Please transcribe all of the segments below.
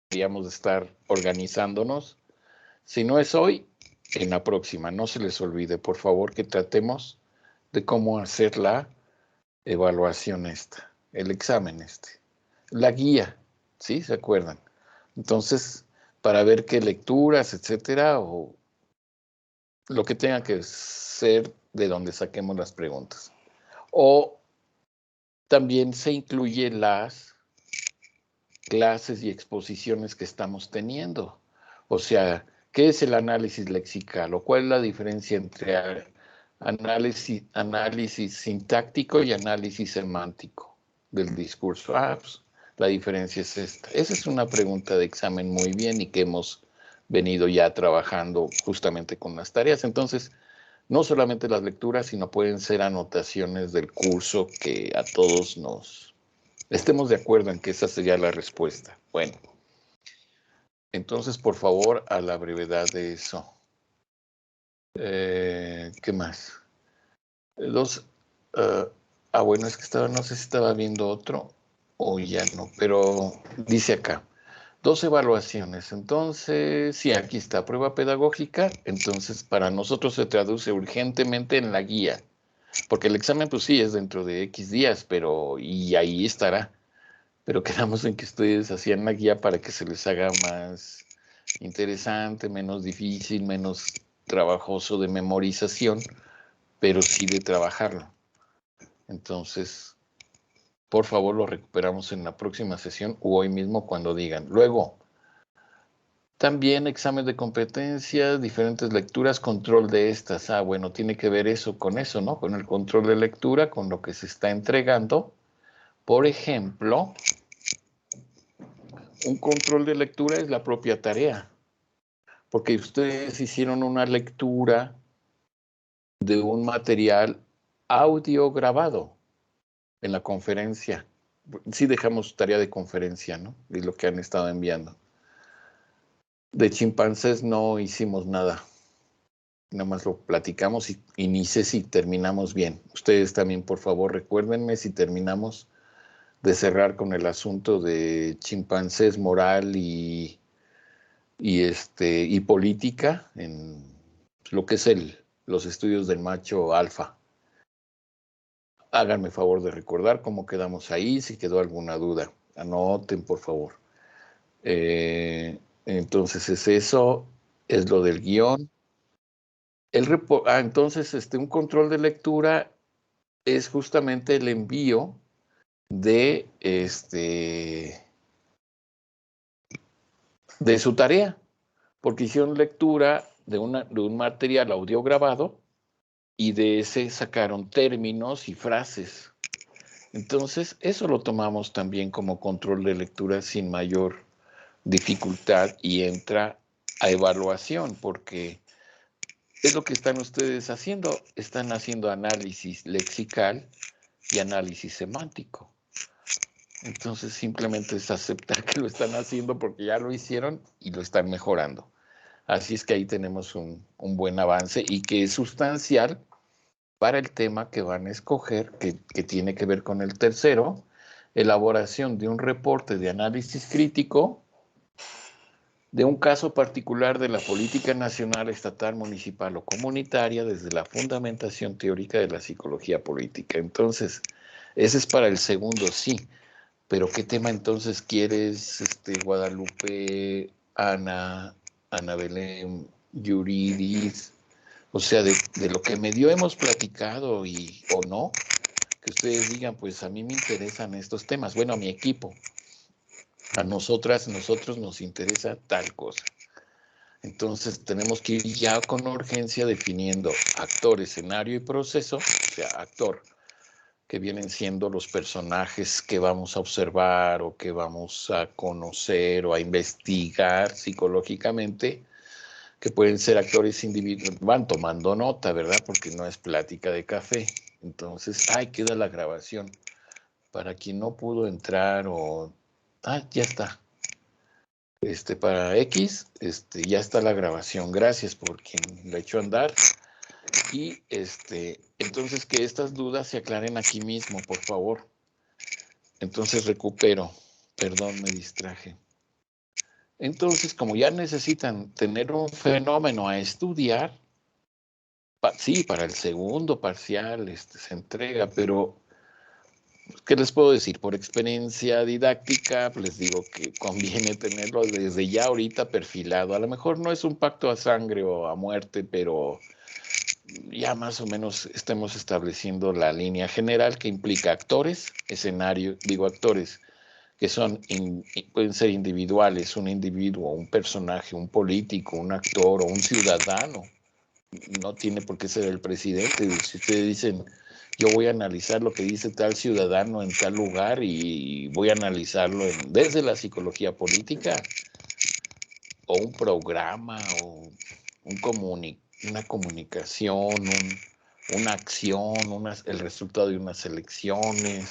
deberíamos estar organizándonos. Si no es hoy, en la próxima. No se les olvide, por favor, que tratemos de cómo hacer la evaluación esta, el examen este, la guía, ¿sí? ¿Se acuerdan? Entonces, para ver qué lecturas, etcétera, o lo que tenga que ser de donde saquemos las preguntas. O también se incluye las clases y exposiciones que estamos teniendo. O sea, ¿qué es el análisis lexical? ¿O cuál es la diferencia entre análisis sintáctico y análisis semántico del discurso? Pues la diferencia es esta. Esa es una pregunta de examen muy bien y que hemos venido ya trabajando justamente con las tareas. Entonces, no solamente las lecturas, sino pueden ser anotaciones del curso que a todos nos estemos de acuerdo en que esa sería la respuesta. Bueno, entonces, por favor, a la brevedad de eso. ¿Qué más? Bueno, es que no sé si estaba viendo otro o ya no, pero dice acá, 2 evaluaciones. Entonces, sí, aquí está, prueba pedagógica. Entonces, para nosotros se traduce urgentemente en la guía, porque el examen, pues sí, es dentro de X días, y ahí estará. Pero quedamos en que ustedes hacían la guía para que se les haga más interesante, menos difícil, menos trabajoso de memorización, pero sí de trabajarlo. Entonces, por favor, lo recuperamos en la próxima sesión o hoy mismo cuando digan. Luego, también examen de competencias, diferentes lecturas, control de estas. Bueno, tiene que ver eso con eso, ¿no? Con el control de lectura, con lo que se está entregando. Por ejemplo, un control de lectura es la propia tarea, porque ustedes hicieron una lectura de un material audio grabado en la conferencia. Sí dejamos tarea de conferencia, ¿no? Es lo que han estado enviando. De chimpancés no hicimos nada. Nada más lo platicamos y ni sé si terminamos bien. Ustedes también, por favor, recuérdenme si terminamos de cerrar con el asunto de chimpancés moral y política en lo que es los estudios del macho alfa. Háganme favor de recordar cómo quedamos ahí, si quedó alguna duda. Anoten, por favor. Entonces es eso, es lo del guión. Entonces, un control de lectura es justamente el envío de su tarea, porque hicieron lectura de un material audio grabado y de ese sacaron términos y frases. Entonces, eso lo tomamos también como control de lectura sin mayor dificultad y entra a evaluación, porque es lo que están ustedes haciendo. Están haciendo análisis lexical y análisis semántico. Entonces, simplemente es aceptar que lo están haciendo porque ya lo hicieron y lo están mejorando. Así es que ahí tenemos un buen avance y que es sustancial para el tema que van a escoger, que tiene que ver con el tercero, elaboración de un reporte de análisis crítico de un caso particular de la política nacional, estatal, municipal o comunitaria desde la fundamentación teórica de la psicología política. Entonces, ese es para el segundo, sí. Pero ¿qué tema entonces quieres, Guadalupe, Ana Belén, Yuridis? O sea, de lo que medio hemos platicado o no, que ustedes digan, pues a mí me interesan estos temas. Bueno, a mi equipo, a nosotros nos interesa tal cosa. Entonces tenemos que ir ya con urgencia definiendo actor, escenario y proceso, o sea, actor, que vienen siendo los personajes que vamos a observar o que vamos a conocer o a investigar psicológicamente, que pueden ser actores individuales, van tomando nota, ¿verdad? Porque no es plática de café. Entonces, queda la grabación. Para quien no pudo entrar ya está. Para X, ya está la grabación. Gracias por quien la echó a andar. Y entonces que estas dudas se aclaren aquí mismo, por favor. Entonces recupero. Perdón, me distraje. Entonces, como ya necesitan tener un fenómeno a estudiar, sí, para el segundo parcial se entrega, pero ¿qué les puedo decir? Por experiencia didáctica, les digo que conviene tenerlo desde ya ahorita perfilado. A lo mejor no es un pacto a sangre o a muerte, pero ya más o menos estamos estableciendo la línea general que implica actores, escenario, digo actores, que pueden ser individuales, un individuo, un personaje, un político, un actor o un ciudadano. No tiene por qué ser el presidente. Si ustedes dicen, yo voy a analizar lo que dice tal ciudadano en tal lugar y voy a analizarlo desde la psicología política, o un programa, o una comunicación, una acción, el resultado de unas elecciones,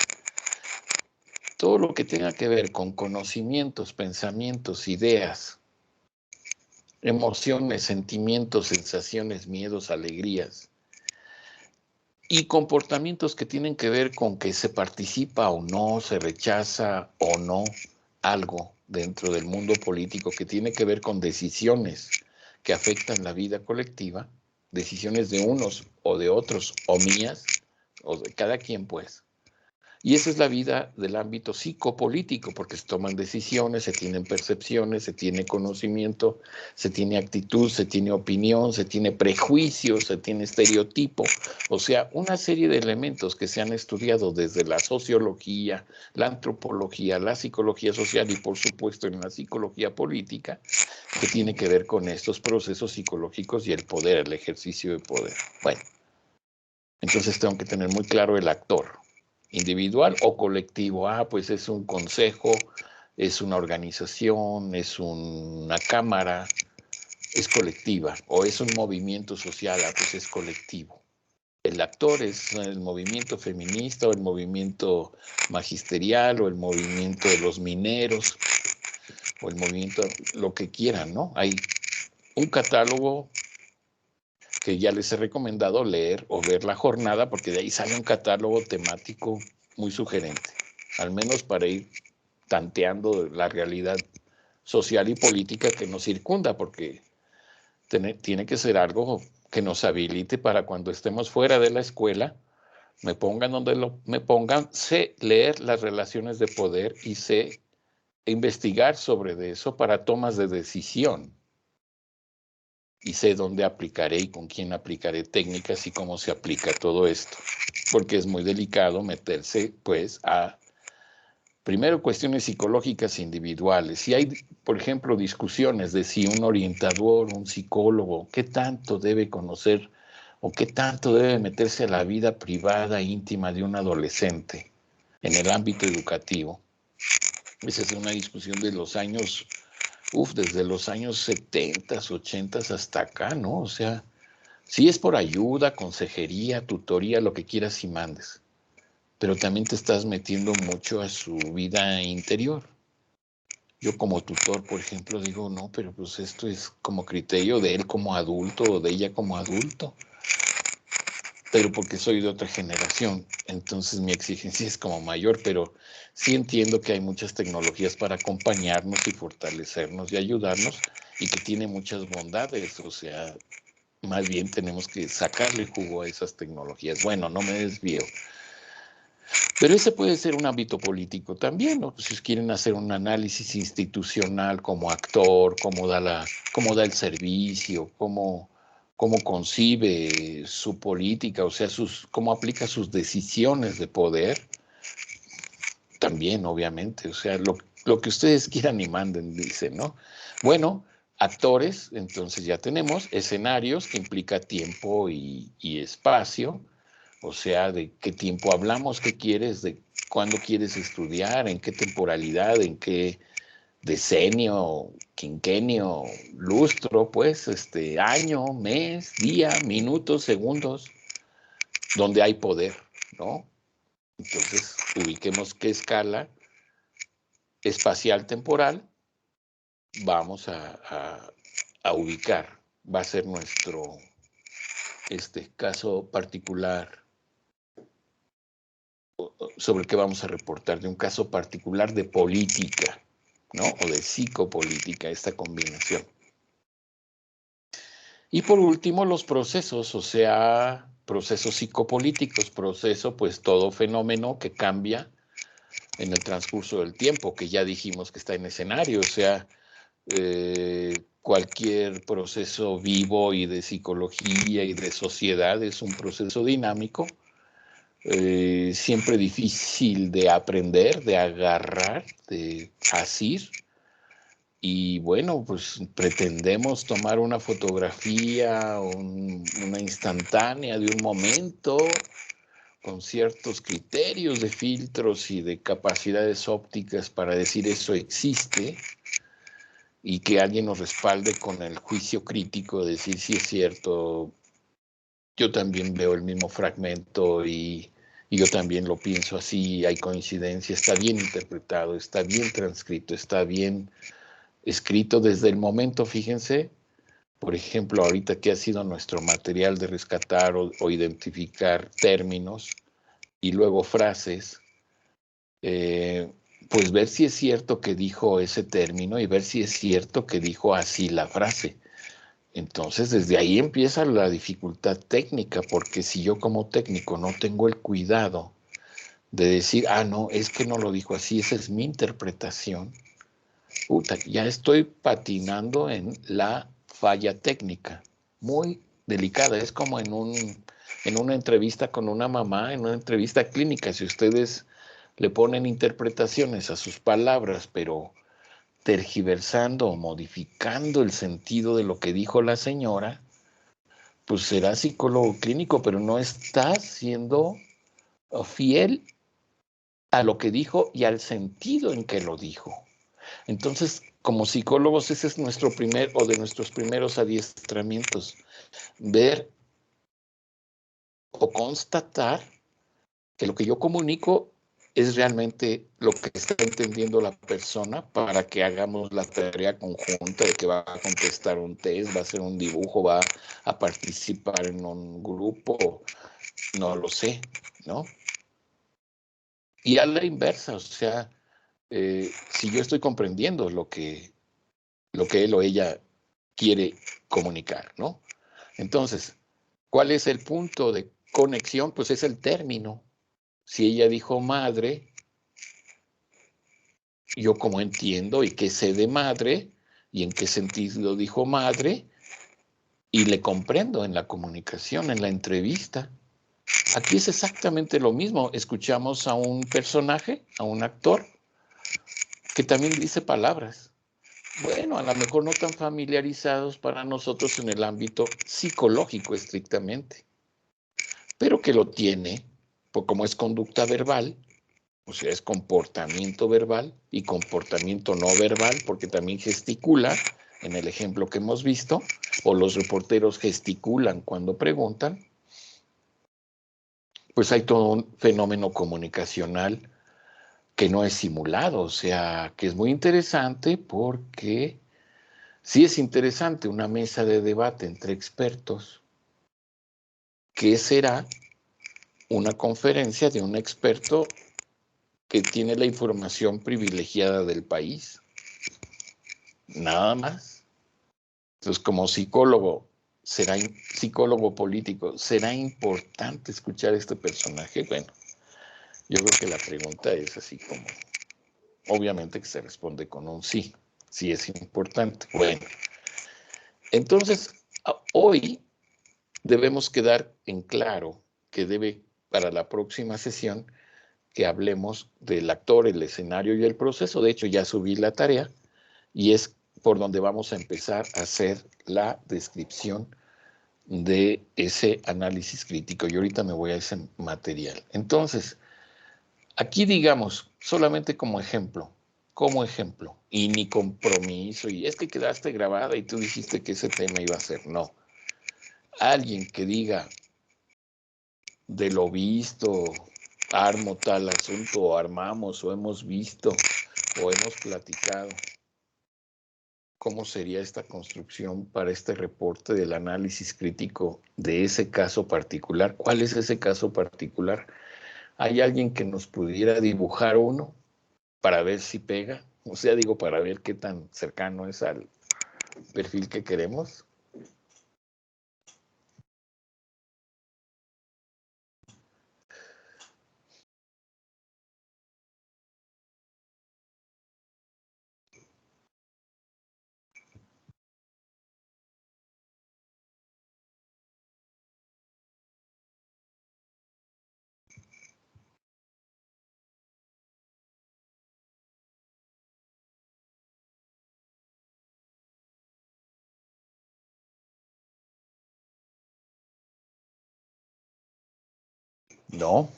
todo lo que tenga que ver con conocimientos, pensamientos, ideas, emociones, sentimientos, sensaciones, miedos, alegrías y comportamientos que tienen que ver con que se participa o no, se rechaza o no algo dentro del mundo político que tiene que ver con decisiones que afectan la vida colectiva, decisiones de unos o de otros o mías o de cada quien, pues. Y esa es la vida del ámbito psicopolítico, porque se toman decisiones, se tienen percepciones, se tiene conocimiento, se tiene actitud, se tiene opinión, se tiene prejuicio, se tiene estereotipo. O sea, una serie de elementos que se han estudiado desde la sociología, la antropología, la psicología social y, por supuesto, en la psicología política, que tiene que ver con estos procesos psicológicos y el poder, el ejercicio de poder. Bueno, entonces tengo que tener muy claro el actor, individual o colectivo. Pues es un consejo, es una organización, es una cámara, es colectiva, o es un movimiento social, pues es colectivo. El actor es el movimiento feminista o el movimiento magisterial o el movimiento de los mineros o el movimiento, lo que quieran, ¿no? Hay un catálogo que ya les he recomendado leer o ver la jornada, porque de ahí sale un catálogo temático muy sugerente, al menos para ir tanteando la realidad social y política que nos circunda, porque tiene que ser algo que nos habilite para cuando estemos fuera de la escuela, me pongan donde me pongan, sé leer las relaciones de poder y sé investigar sobre eso para tomas de decisión. Y sé dónde aplicaré y con quién aplicaré técnicas y cómo se aplica todo esto, porque es muy delicado meterse, pues, a, primero, cuestiones psicológicas individuales. Si hay, por ejemplo, discusiones de si un orientador, un psicólogo, qué tanto debe conocer o qué tanto debe meterse a la vida privada, íntima de un adolescente en el ámbito educativo. Esa es una discusión de los años desde los años 70, 80 hasta acá, ¿no? O sea, sí es por ayuda, consejería, tutoría, lo que quieras y mandes, pero también te estás metiendo mucho a su vida interior. Yo como tutor, por ejemplo, digo, no, pero pues esto es como criterio de él como adulto o de ella como adulto, pero porque soy de otra generación, entonces mi exigencia es como mayor, pero sí entiendo que hay muchas tecnologías para acompañarnos y fortalecernos y ayudarnos y que tiene muchas bondades, o sea, más bien tenemos que sacarle jugo a esas tecnologías. Bueno, no me desvío. Pero ese puede ser un ámbito político también, ¿no? Si quieren hacer un análisis institucional como actor, cómo da el servicio, cómo concibe su política, o sea, cómo aplica sus decisiones de poder, también, obviamente, o sea, lo que ustedes quieran y manden, dicen, ¿no? Bueno, actores, entonces ya tenemos escenarios que implica tiempo y espacio, o sea, de qué tiempo hablamos, qué quieres, de cuándo quieres estudiar, en qué temporalidad, en qué decenio, quinquenio, lustro, pues, año, mes, día, minutos, segundos, donde hay poder, ¿no? Entonces, ubiquemos qué escala espacial temporal vamos a ubicar. Va a ser nuestro caso particular sobre el que vamos a reportar, de un caso particular de política, ¿no? O de psicopolítica, esta combinación. Y por último, los procesos, o sea, procesos psicopolíticos, proceso, pues todo fenómeno que cambia en el transcurso del tiempo, que ya dijimos que está en escenario, o sea, cualquier proceso vivo y de psicología y de sociedad es un proceso dinámico, siempre difícil de aprender, de agarrar, de asir. Y bueno, pues pretendemos tomar una fotografía, una instantánea de un momento, con ciertos criterios de filtros y de capacidades ópticas para decir eso existe, y que alguien nos respalde con el juicio crítico, de decir si es cierto, yo también veo el mismo fragmento y yo también lo pienso así, hay coincidencia, está bien interpretado, está bien transcrito, está bien escrito desde el momento, fíjense, por ejemplo, ahorita que ha sido nuestro material de rescatar o identificar términos y luego frases, pues ver si es cierto que dijo ese término y ver si es cierto que dijo así la frase. Entonces, desde ahí empieza la dificultad técnica, porque si yo como técnico no tengo el cuidado de decir, ah, no, es que no lo dijo así, esa es mi interpretación, puta, ya estoy patinando en la falla técnica, muy delicada. Es como en una entrevista con una mamá, en una entrevista clínica, si ustedes le ponen interpretaciones a sus palabras, pero tergiversando o modificando el sentido de lo que dijo la señora, pues será psicólogo clínico, pero no está siendo fiel a lo que dijo y al sentido en que lo dijo. Entonces, como psicólogos, ese es nuestro primer o de nuestros primeros adiestramientos, ver o constatar que lo que yo comunico es realmente lo que está entendiendo la persona, para que hagamos la tarea conjunta de que va a contestar un test, va a hacer un dibujo, va a participar en un grupo, no lo sé, ¿no? Y a la inversa, o sea, si yo estoy comprendiendo lo que él o ella quiere comunicar, ¿no? Entonces, ¿cuál es el punto de conexión? Pues es el término. Si ella dijo madre, yo como entiendo y qué sé de madre y en qué sentido dijo madre, y le comprendo en la comunicación, en la entrevista. Aquí es exactamente lo mismo. Escuchamos a un personaje, a un actor, que también dice palabras. Bueno, a lo mejor no tan familiarizados para nosotros en el ámbito psicológico estrictamente, pero que lo tiene, pues como es conducta verbal, o sea, es comportamiento verbal y comportamiento no verbal, porque también gesticula, en el ejemplo que hemos visto, o los reporteros gesticulan cuando preguntan, pues hay todo un fenómeno comunicacional que no es simulado, o sea, que es muy interesante porque sí es interesante una mesa de debate entre expertos. ¿Qué será una conferencia de un experto que tiene la información privilegiada del país? Nada más. Entonces, como psicólogo, psicólogo político, ¿será importante escuchar a este personaje? Bueno, yo creo que la pregunta es así como, obviamente que se responde con un sí, sí es importante. Bueno, entonces, hoy debemos quedar en claro que debe, para la próxima sesión, que hablemos del actor, el escenario y el proceso. De hecho, ya subí la tarea y es por donde vamos a empezar a hacer la descripción de ese análisis crítico. Y ahorita me voy a ese material. Entonces, aquí digamos, solamente como ejemplo, y ni compromiso, y es que quedaste grabada y tú dijiste que ese tema iba a ser, no. Alguien que diga, de lo visto, armo tal asunto, o armamos, o hemos visto, o hemos platicado, ¿cómo sería esta construcción para este reporte del análisis crítico de ese caso particular? ¿Cuál es ese caso particular? ¿Hay alguien que nos pudiera dibujar uno para ver si pega? O sea, digo, para ver qué tan cercano es al perfil que queremos. No.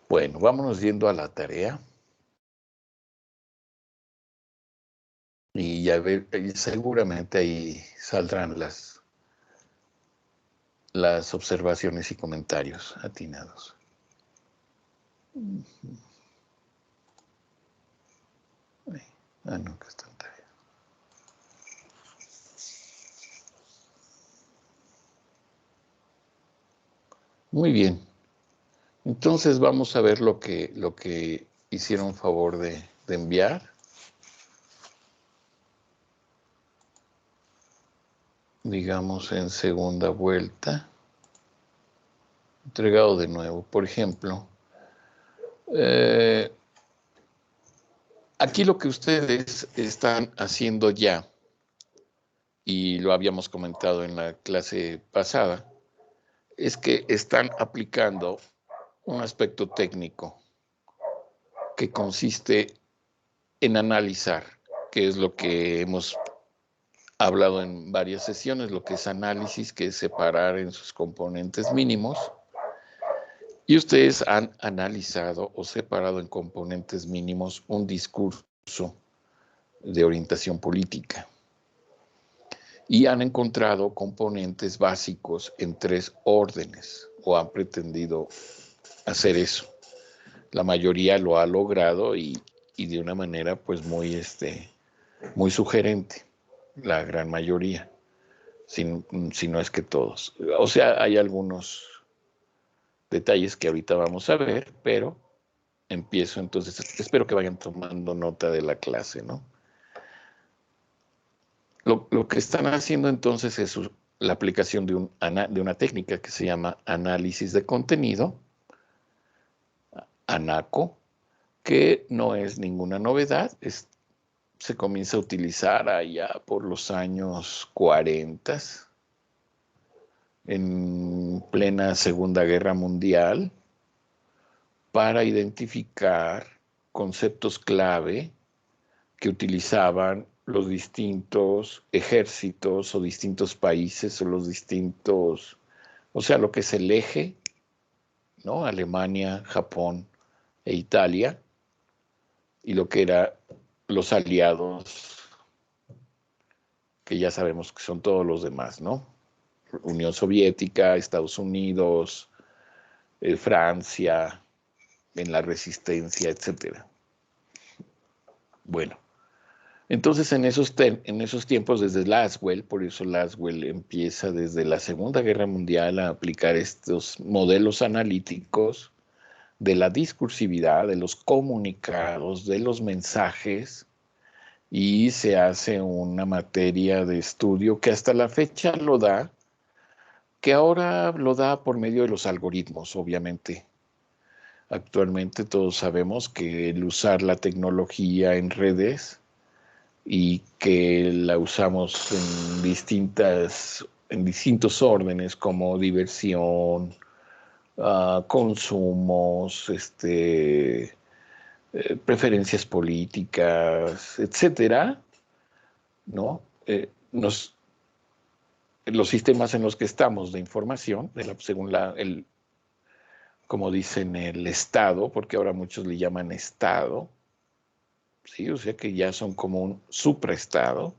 Bueno, vámonos yendo a la tarea. Y ya ver, seguramente ahí saldrán las observaciones y comentarios atinados. No, que está en tarea. Muy bien. Entonces vamos a ver lo que hicieron favor de enviar. Digamos en segunda vuelta. Entregado de nuevo. Por ejemplo, aquí lo que ustedes están haciendo ya, y lo habíamos comentado en la clase pasada, es que están aplicando un aspecto técnico que consiste en analizar, que es lo que hemos hablado en varias sesiones, lo que es análisis, que es separar en sus componentes mínimos, y ustedes han analizado o separado en componentes mínimos un discurso de orientación política y han encontrado componentes básicos en 3 órdenes o han pretendido hacer eso. La mayoría lo ha logrado y de una manera pues muy sugerente, la gran mayoría, si no es que todos. O sea, hay algunos detalles que ahorita vamos a ver, pero empiezo entonces, espero que vayan tomando nota de la clase, ¿no? Lo que están haciendo entonces es la aplicación de una técnica que se llama análisis de contenido, ANACO, que no es ninguna novedad, se comienza a utilizar allá por los años 40, en plena Segunda Guerra Mundial, para identificar conceptos clave que utilizaban los distintos ejércitos o distintos países o los distintos, o sea, lo que es el eje, ¿no? Alemania, Japón e Italia, y lo que era los aliados, que ya sabemos que son todos los demás, ¿no? Unión Soviética, Estados Unidos, Francia, en la resistencia, etcétera. Bueno, entonces en esos tiempos, desde Laswell, por eso Laswell empieza desde la Segunda Guerra Mundial a aplicar estos modelos analíticos de la discursividad, de los comunicados, de los mensajes, y se hace una materia de estudio que hasta la fecha lo da, que ahora lo da por medio de los algoritmos, obviamente. Actualmente todos sabemos que el usar la tecnología en redes y que la usamos en distintos órdenes como diversión, consumos, preferencias políticas, etcétera, ¿no? Los sistemas en los que estamos de información, según como dicen, el Estado, porque ahora muchos le llaman Estado, ¿sí? O sea que ya son como un supraestado,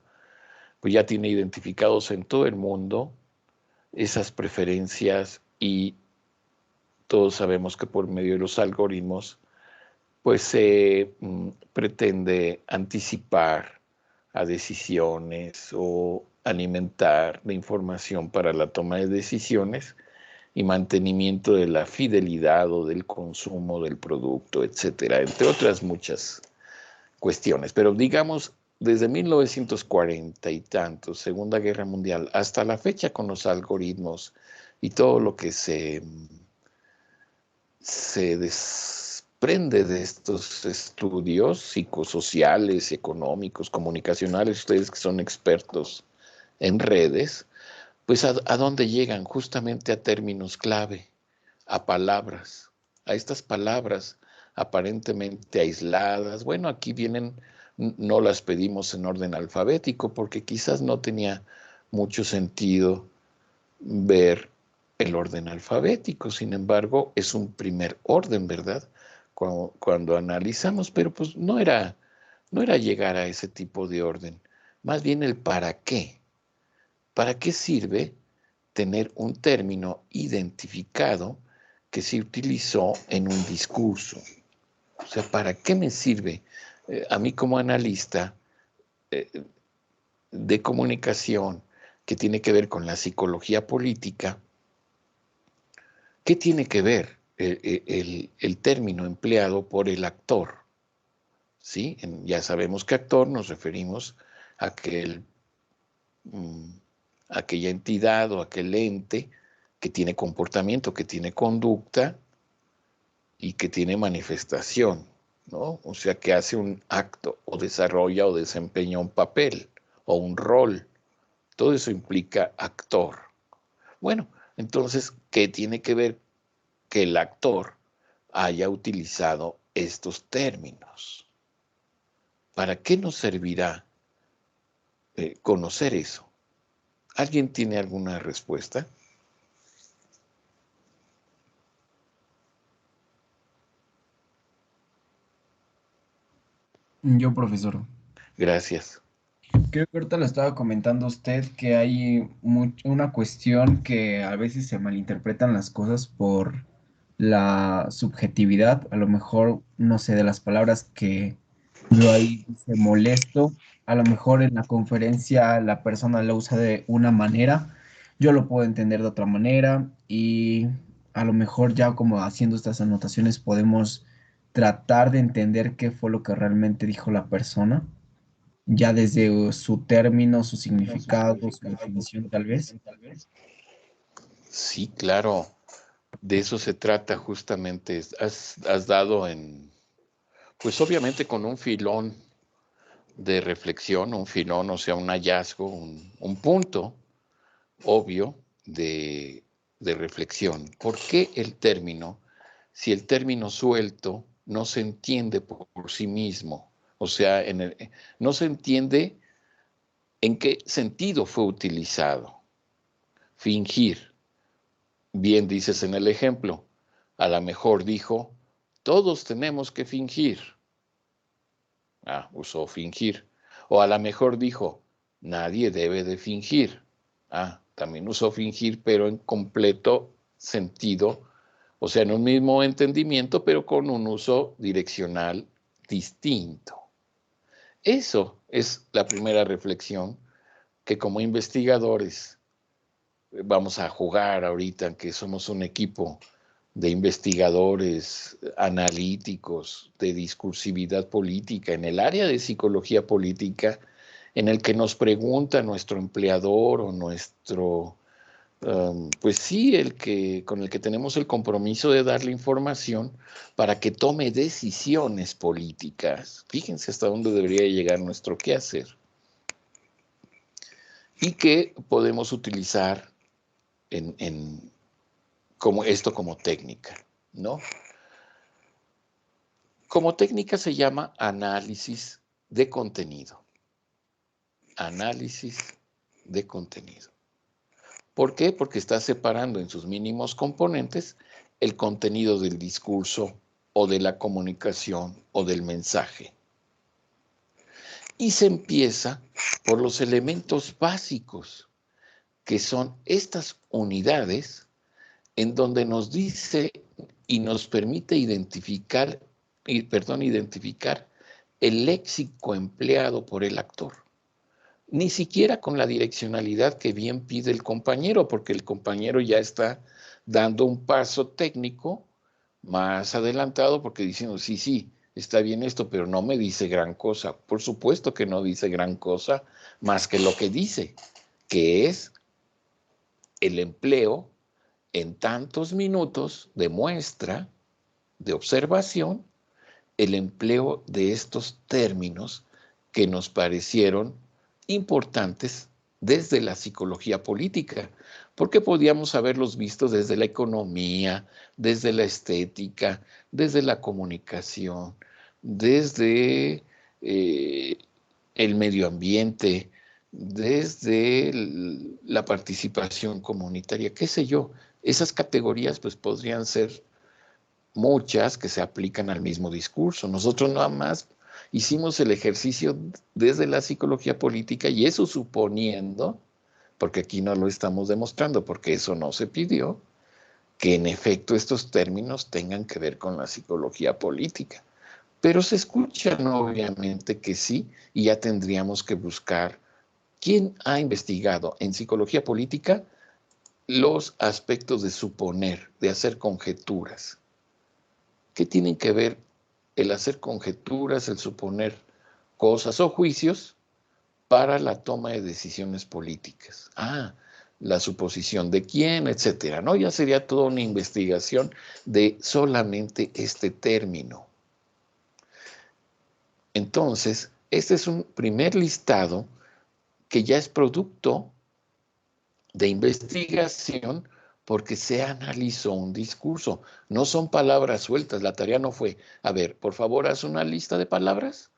pues ya tiene identificados en todo el mundo esas preferencias y todos sabemos que por medio de los algoritmos pues se pretende anticipar a decisiones o alimentar de información para la toma de decisiones y mantenimiento de la fidelidad o del consumo del producto, etcétera, entre otras muchas cuestiones, pero digamos, desde 1940 y tantos, Segunda Guerra Mundial, hasta la fecha con los algoritmos y todo lo que se desprende de estos estudios psicosociales, económicos, comunicacionales, ustedes que son expertos en redes, pues a dónde llegan, justamente a términos clave, a palabras, a estas palabras aparentemente aisladas. Bueno, aquí vienen, no las pedimos en orden alfabético porque quizás no tenía mucho sentido ver el orden alfabético. Sin embargo, es un primer orden, ¿verdad? Cuando analizamos, pero pues no era llegar a ese tipo de orden, más bien el para qué. ¿Para qué sirve tener un término identificado que se utilizó en un discurso? O sea, ¿para qué me sirve a mí como analista eh, de comunicación que tiene que ver con la psicología política? ¿Qué tiene que ver el término empleado por el actor? ¿Sí? Ya sabemos que actor nos referimos a aquel, mm, aquella entidad o aquel ente que tiene comportamiento, que tiene conducta y que tiene manifestación, ¿no? O sea, que hace un acto o desarrolla o desempeña un papel o un rol. Todo eso implica actor. Bueno, entonces, ¿qué tiene que ver que el actor haya utilizado estos términos? ¿Para qué nos servirá conocer eso? ¿Alguien tiene alguna respuesta? Yo, profesor. Gracias. Creo que ahorita lo estaba comentando usted que hay una cuestión que a veces se malinterpretan las cosas por la subjetividad, a lo mejor, no sé, de las palabras que yo ahí dice molesto, a lo mejor en la conferencia la persona lo usa de una manera, yo lo puedo entender de otra manera y a lo mejor ya como haciendo estas anotaciones podemos tratar de entender qué fue lo que realmente dijo la persona ya desde su término, su significado, su definición tal vez. Sí, claro. De eso se trata justamente. Has dado pues obviamente con un filón de reflexión, un filón, o sea, un hallazgo, un punto obvio de reflexión. ¿Por qué el término, si el término suelto no se entiende por sí mismo? O sea, no se entiende en qué sentido fue utilizado. Fingir. Bien dices en el ejemplo. A lo mejor dijo, todos tenemos que fingir. Ah, usó fingir. O a lo mejor dijo, nadie debe de fingir. Ah, también usó fingir, pero en completo sentido, o sea, en un mismo entendimiento, pero con un uso direccional distinto. Eso es la primera reflexión que como investigadores vamos a jugar ahorita, que somos un equipo de investigadores analíticos de discursividad política en el área de psicología política, en el que nos pregunta nuestro empleador o nuestro, pues sí, con el que tenemos el compromiso de darle información para que tome decisiones políticas. Fíjense hasta dónde debería llegar nuestro quehacer y que podemos utilizar como esto como técnica, ¿no? Como técnica se llama análisis de contenido. Análisis de contenido. ¿Por qué? Porque está separando en sus mínimos componentes el contenido del discurso o de la comunicación o del mensaje. Y se empieza por los elementos básicos, que son estas unidades en donde nos dice y nos permite identificar el léxico empleado por el actor. Ni siquiera con la direccionalidad que bien pide el compañero, porque el compañero ya está dando un paso técnico más adelantado, porque diciendo, sí, sí, está bien esto, pero no me dice gran cosa. Por supuesto que no dice gran cosa más que lo que dice, que es el empleo en tantos minutos de muestra, de observación, el empleo de estos términos que nos parecieron importantes desde la psicología política, porque podíamos haberlos visto desde la economía, desde la estética, desde la comunicación, desde el medio ambiente, desde la participación comunitaria, qué sé yo. Esas categorías pues podrían ser muchas que se aplican al mismo discurso. Nosotros nada más hicimos el ejercicio desde la psicología política y eso suponiendo, porque aquí no lo estamos demostrando, porque eso no se pidió, que en efecto estos términos tengan que ver con la psicología política. Pero se escuchan obviamente que sí, y ya tendríamos que buscar quién ha investigado en psicología política los aspectos de suponer, de hacer conjeturas. ¿Qué tienen que ver el hacer conjeturas, el suponer cosas o juicios para la toma de decisiones políticas? La suposición de quién, etcétera, ¿no? Ya sería toda una investigación de solamente este término. Entonces, este es un primer listado que ya es producto de investigación porque se analizó un discurso. No son palabras sueltas. La tarea no fue, a ver, por favor, haz una lista de palabras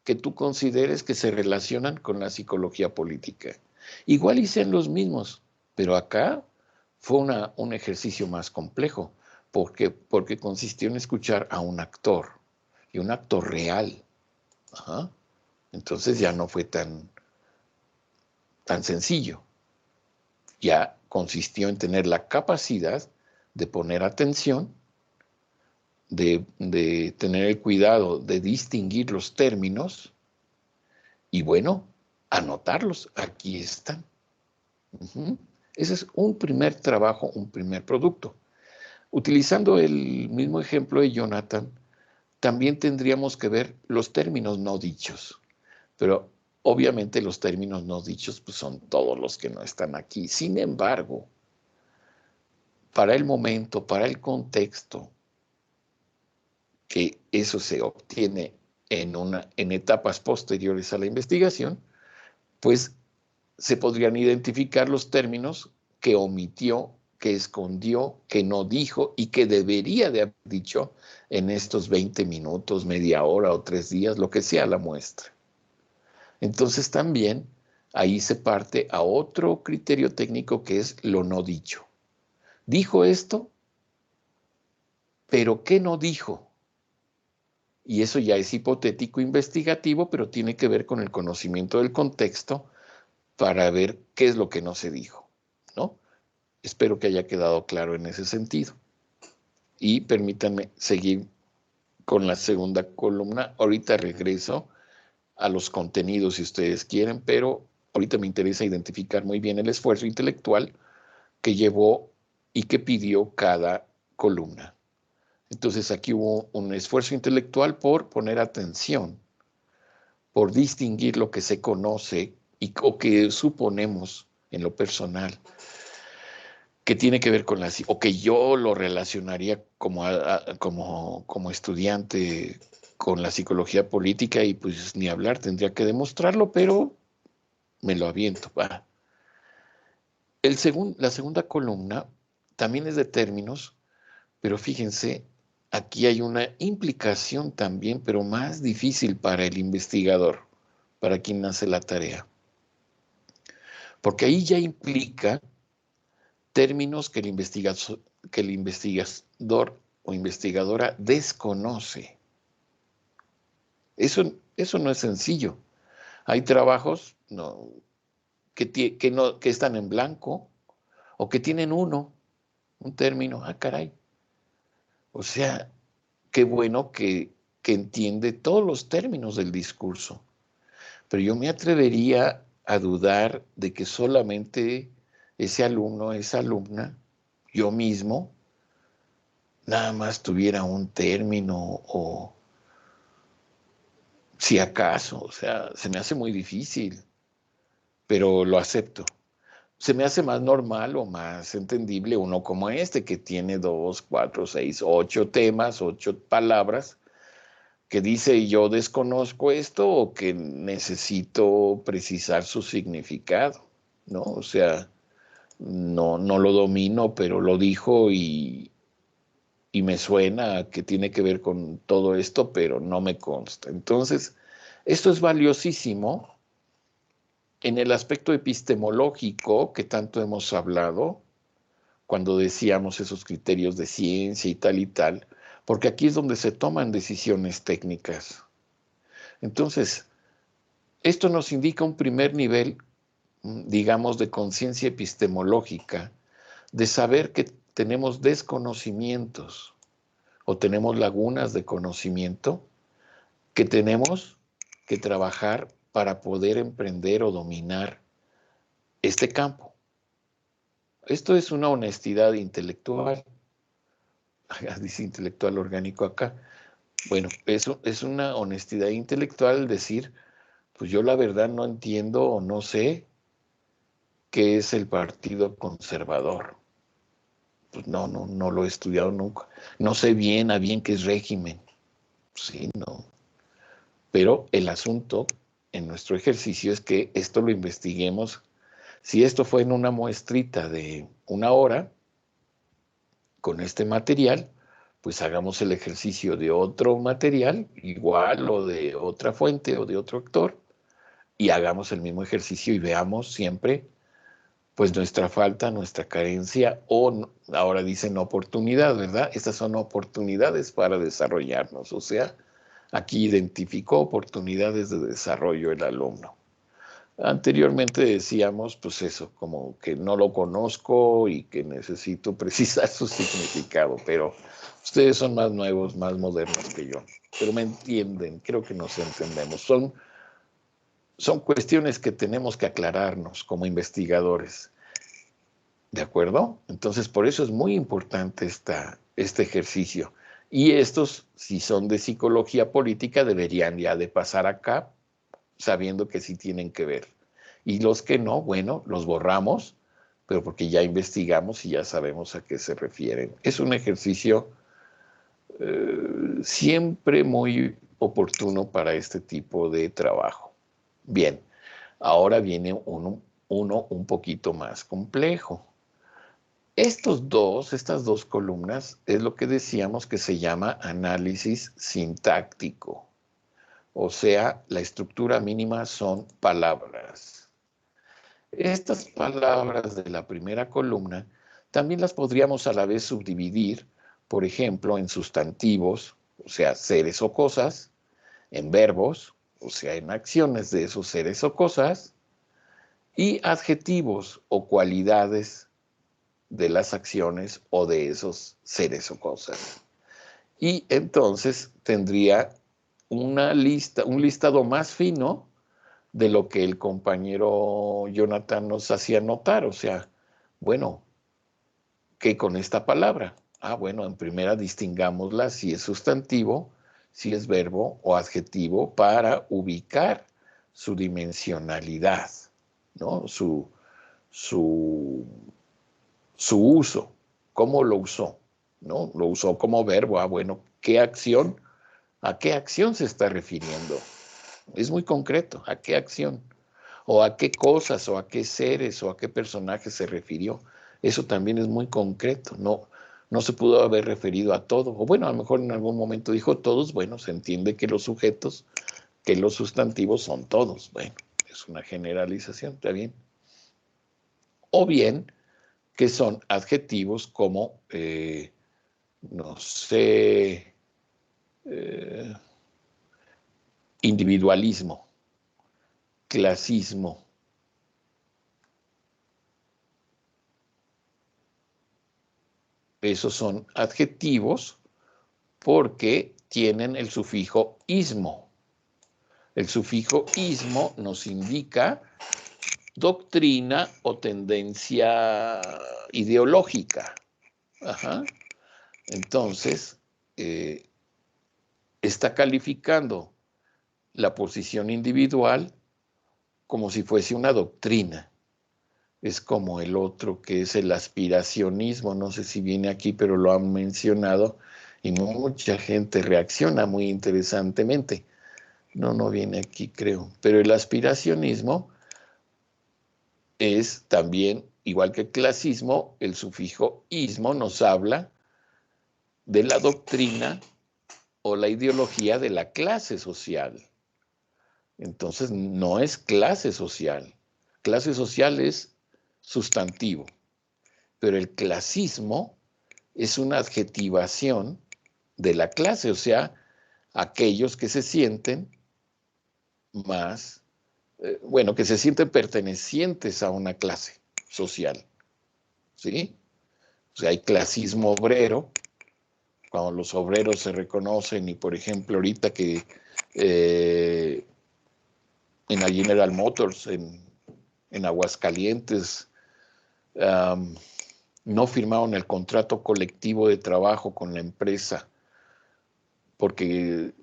que tú consideres que se relacionan con la psicología política. Igual y sean los mismos, pero acá fue un ejercicio más complejo, porque consistió en escuchar a un actor, y un actor real. Ajá. Entonces ya no fue tan sencillo. Ya consistió en tener la capacidad de poner atención, de tener el cuidado de distinguir los términos y bueno, anotarlos. Aquí están. Ese es un primer trabajo, un primer producto. Utilizando el mismo ejemplo de Jonathan, también tendríamos que ver los términos no dichos, pero obviamente los términos no dichos pues, son todos los que no están aquí. Sin embargo, para el momento, para el contexto, que eso se obtiene en etapas posteriores a la investigación, pues se podrían identificar los términos que omitió, que escondió, que no dijo y que debería de haber dicho en estos 20 minutos, media hora o 3 días, lo que sea la muestra. Entonces también ahí se parte a otro criterio técnico que es lo no dicho. Dijo esto, pero ¿qué no dijo? Y eso ya es hipotético investigativo, pero tiene que ver con el conocimiento del contexto para ver qué es lo que no se dijo, ¿no? Espero que haya quedado claro en ese sentido. Y permítanme seguir con la segunda columna. Ahorita regreso a los contenidos si ustedes quieren, pero ahorita me interesa identificar muy bien el esfuerzo intelectual que llevó y que pidió cada columna. Entonces aquí hubo un esfuerzo intelectual por poner atención, por distinguir lo que se conoce o que suponemos en lo personal, que tiene que ver con o que yo lo relacionaría como estudiante con la psicología política y pues ni hablar, tendría que demostrarlo, pero me lo aviento. Va. La segunda columna también es de términos, pero fíjense, aquí hay una implicación también, pero más difícil para el investigador, para quien hace la tarea. Porque ahí ya implica términos que el investigador o investigadora desconoce. Eso no es sencillo. Hay trabajos que están en blanco o que tienen un término. Caray. O sea, qué bueno que entiende todos los términos del discurso. Pero yo me atrevería a dudar de que solamente ese alumno, esa alumna, yo mismo, nada más tuviera un término Si acaso, o sea, se me hace muy difícil, pero lo acepto. Se me hace más normal o más entendible uno como este, que tiene 2, 4, 6, 8 temas, 8 palabras, que dice yo desconozco esto o que necesito precisar su significado, ¿no? O sea, no lo domino, pero lo dijo y me suena que tiene que ver con todo esto, pero no me consta. Entonces, esto es valiosísimo en el aspecto epistemológico que tanto hemos hablado cuando decíamos esos criterios de ciencia y tal, porque aquí es donde se toman decisiones técnicas. Entonces, esto nos indica un primer nivel, digamos, de conciencia epistemológica, de saber que tenemos desconocimientos o tenemos lagunas de conocimiento que tenemos que trabajar para poder emprender o dominar este campo. Esto es una honestidad intelectual, dice intelectual orgánico acá. Bueno, eso es una honestidad intelectual decir, pues yo la verdad no entiendo o no sé qué es el Partido Conservador. Pues no lo he estudiado nunca. No sé bien a bien qué es régimen. Sí, no. Pero el asunto en nuestro ejercicio es que esto lo investiguemos. Si esto fue en una muestrita de 1 hora con este material, pues hagamos el ejercicio de otro material, igual o de otra fuente o de otro autor, y hagamos el mismo ejercicio y veamos siempre pues nuestra falta, nuestra carencia o ahora dicen oportunidad, ¿verdad? Estas son oportunidades para desarrollarnos, o sea, aquí identificó oportunidades de desarrollo el alumno. Anteriormente decíamos, pues eso, como que no lo conozco y que necesito precisar su significado, pero ustedes son más nuevos, más modernos que yo, pero me entienden, creo que nos entendemos. Son cuestiones que tenemos que aclararnos como investigadores, ¿de acuerdo? Entonces, por eso es muy importante este ejercicio. Y estos, si son de psicología política, deberían ya de pasar acá, sabiendo que sí tienen que ver. Y los que no, bueno, los borramos, pero porque ya investigamos y ya sabemos a qué se refieren. Es un ejercicio siempre muy oportuno para este tipo de trabajo. Bien, ahora viene uno un poquito más complejo. Estas dos columnas es lo que decíamos que se llama análisis sintáctico. O sea, la estructura mínima son palabras. Estas palabras de la primera columna también las podríamos a la vez subdividir, por ejemplo, en sustantivos, o sea, seres o cosas, en verbos, o sea, en acciones de esos seres o cosas, y adjetivos o cualidades de las acciones o de esos seres o cosas. Y entonces tendría una lista, un listado más fino de lo que el compañero Jonathan nos hacía notar. O sea, bueno, ¿qué con esta palabra? Ah, bueno, en primera distingámosla si es sustantivo, si es verbo o adjetivo para ubicar su dimensionalidad, ¿no? Su, su uso, cómo lo usó, ¿no? Lo usó como verbo, ah, bueno, ¿qué acción? ¿A qué acción se está refiriendo? Es muy concreto, ¿a qué acción? O a qué cosas, o a qué seres, o a qué personajes se refirió. Eso también es muy concreto, no se pudo haber referido a todo. O bueno, a lo mejor en algún momento dijo todos, bueno, se entiende que los sujetos, que los sustantivos son todos. Bueno, es una generalización, está bien. O bien, que son adjetivos como, no sé, eh, individualismo, clasismo. Esos son adjetivos porque tienen el sufijo ismo. El sufijo ismo nos indica doctrina o tendencia ideológica. Ajá. Entonces, está calificando la posición individual como si fuese una doctrina. Es como el otro que es el aspiracionismo, no sé si viene aquí, pero lo han mencionado y mucha gente reacciona muy interesantemente. No, no viene aquí, creo. Pero el aspiracionismo es también, igual que el clasismo, el sufijo ismo nos habla de la doctrina o la ideología de la clase social. Entonces, no es clase social. Clase social es sustantivo, pero el clasismo es una adjetivación de la clase, o sea, aquellos que se sienten más, bueno, que se sienten pertenecientes a una clase social, ¿sí? O sea, hay clasismo obrero, cuando los obreros se reconocen y, por ejemplo, ahorita que en la General Motors, en Aguascalientes, no firmaron el contrato colectivo de trabajo con la empresa porque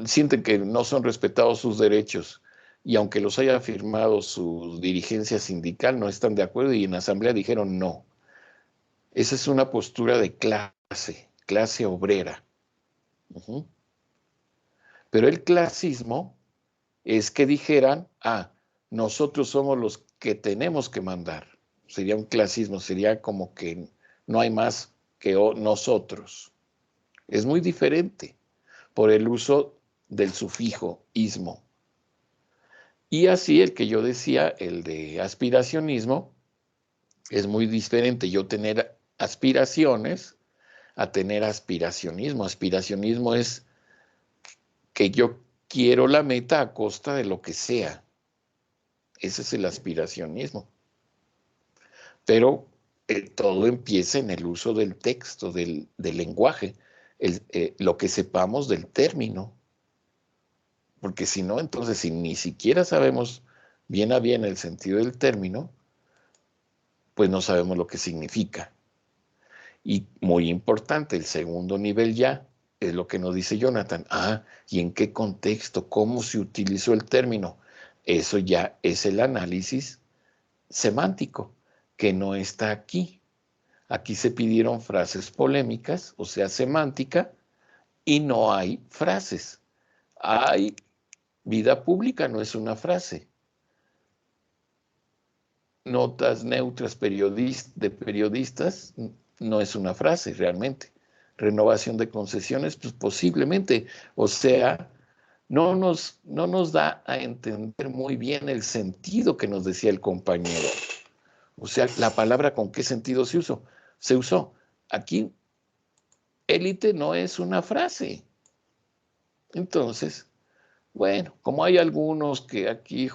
sienten que no son respetados sus derechos y aunque los haya firmado su dirigencia sindical, no están de acuerdo y en asamblea dijeron no. Esa es una postura de clase obrera. Uh-huh. Pero el clasismo es que dijeran, nosotros somos los que tenemos que mandar. Sería un clasismo, sería como que no hay más que nosotros. Es muy diferente por el uso del sufijo ismo. Y así el que yo decía, el de aspiracionismo, es muy diferente yo tener aspiraciones a tener aspiracionismo. Aspiracionismo es que yo quiero la meta a costa de lo que sea. Ese es el aspiracionismo. Pero todo empieza en el uso del texto, del lenguaje, lo que sepamos del término. Porque si no, entonces si ni siquiera sabemos bien a bien el sentido del término, pues no sabemos lo que significa. Y muy importante, el segundo nivel ya es lo que nos dice Jonathan. ¿Y en qué contexto? ¿Cómo se utilizó el término? Eso ya es el análisis semántico, que no está aquí. Aquí se pidieron frases polémicas, o sea, semántica, y no hay frases. Hay vida pública, no es una frase. Notas neutras de periodistas no es una frase realmente. Renovación de concesiones, pues posiblemente. O sea, no nos da a entender muy bien el sentido que nos decía el compañero. O sea, la palabra con qué sentido se usó. Aquí, élite no es una frase. Entonces, bueno, como hay algunos que aquí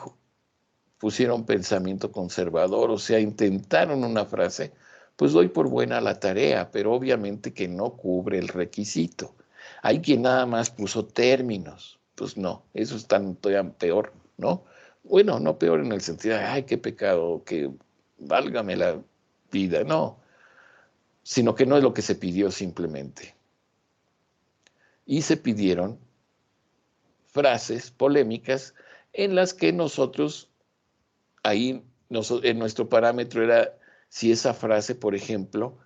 pusieron pensamiento conservador, o sea, intentaron una frase, pues doy por buena la tarea, pero obviamente que no cubre el requisito. Hay quien nada más puso términos, pues no, eso es todavía peor, ¿no? Bueno, no peor en el sentido de, ay, qué pecado, que válgame la vida, no, sino que no es lo que se pidió simplemente. Y se pidieron frases polémicas en las que nosotros ahí en nuestro parámetro era si esa frase, por ejemplo,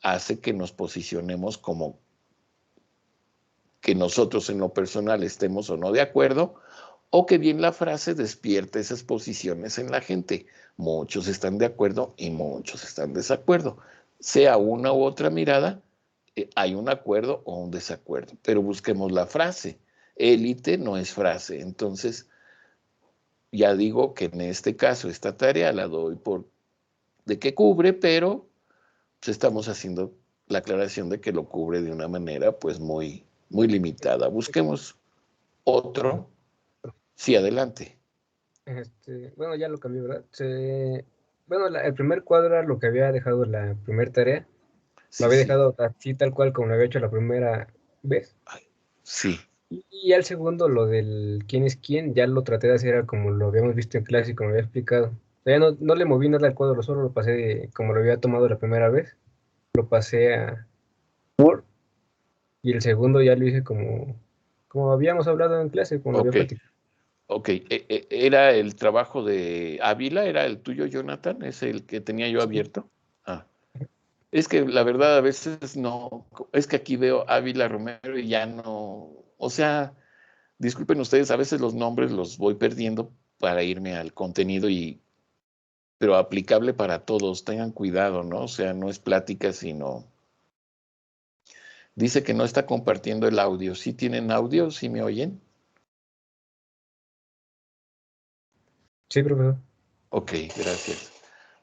hace que nos posicionemos como que nosotros en lo personal estemos o no de acuerdo, o que bien la frase despierte esas posiciones en la gente. Muchos están de acuerdo y muchos están de desacuerdo. Sea una u otra mirada, hay un acuerdo o un desacuerdo, pero busquemos la frase. Élite no es frase, entonces ya digo que en este caso esta tarea la doy por de que cubre, pero pues, estamos haciendo la aclaración de que lo cubre de una manera pues muy limitada. Busquemos otro. Sí, adelante. Bueno, ya lo cambié, ¿verdad? Bueno, el primer cuadro era lo que había dejado la primera tarea. Lo Sí, había sí. dejado así tal cual como lo había hecho la primera vez. Ay, sí. Y ya el segundo, lo del quién es quién, ya lo traté de hacer como lo habíamos visto en clase y como había explicado. O sea, ya no le moví nada al cuadro, solo lo pasé como lo había tomado la primera vez. Lo pasé a Word y el segundo ya lo hice como como habíamos hablado en clase, como lo había Ok, platicado. ok. ¿Era el trabajo de Ávila? ¿Era el tuyo, Jonathan? ¿Es el que tenía yo Sí, abierto? Ah, es que la verdad a veces no, es que aquí veo Ávila Romero y ya no, o sea, disculpen ustedes, a veces los nombres los voy perdiendo para irme al contenido pero aplicable para todos, tengan cuidado, ¿no? O sea, no es plática, sino, dice que no está compartiendo el audio. ¿Sí tienen audio? ¿Sí me oyen? sí, profesor. Ok, gracias.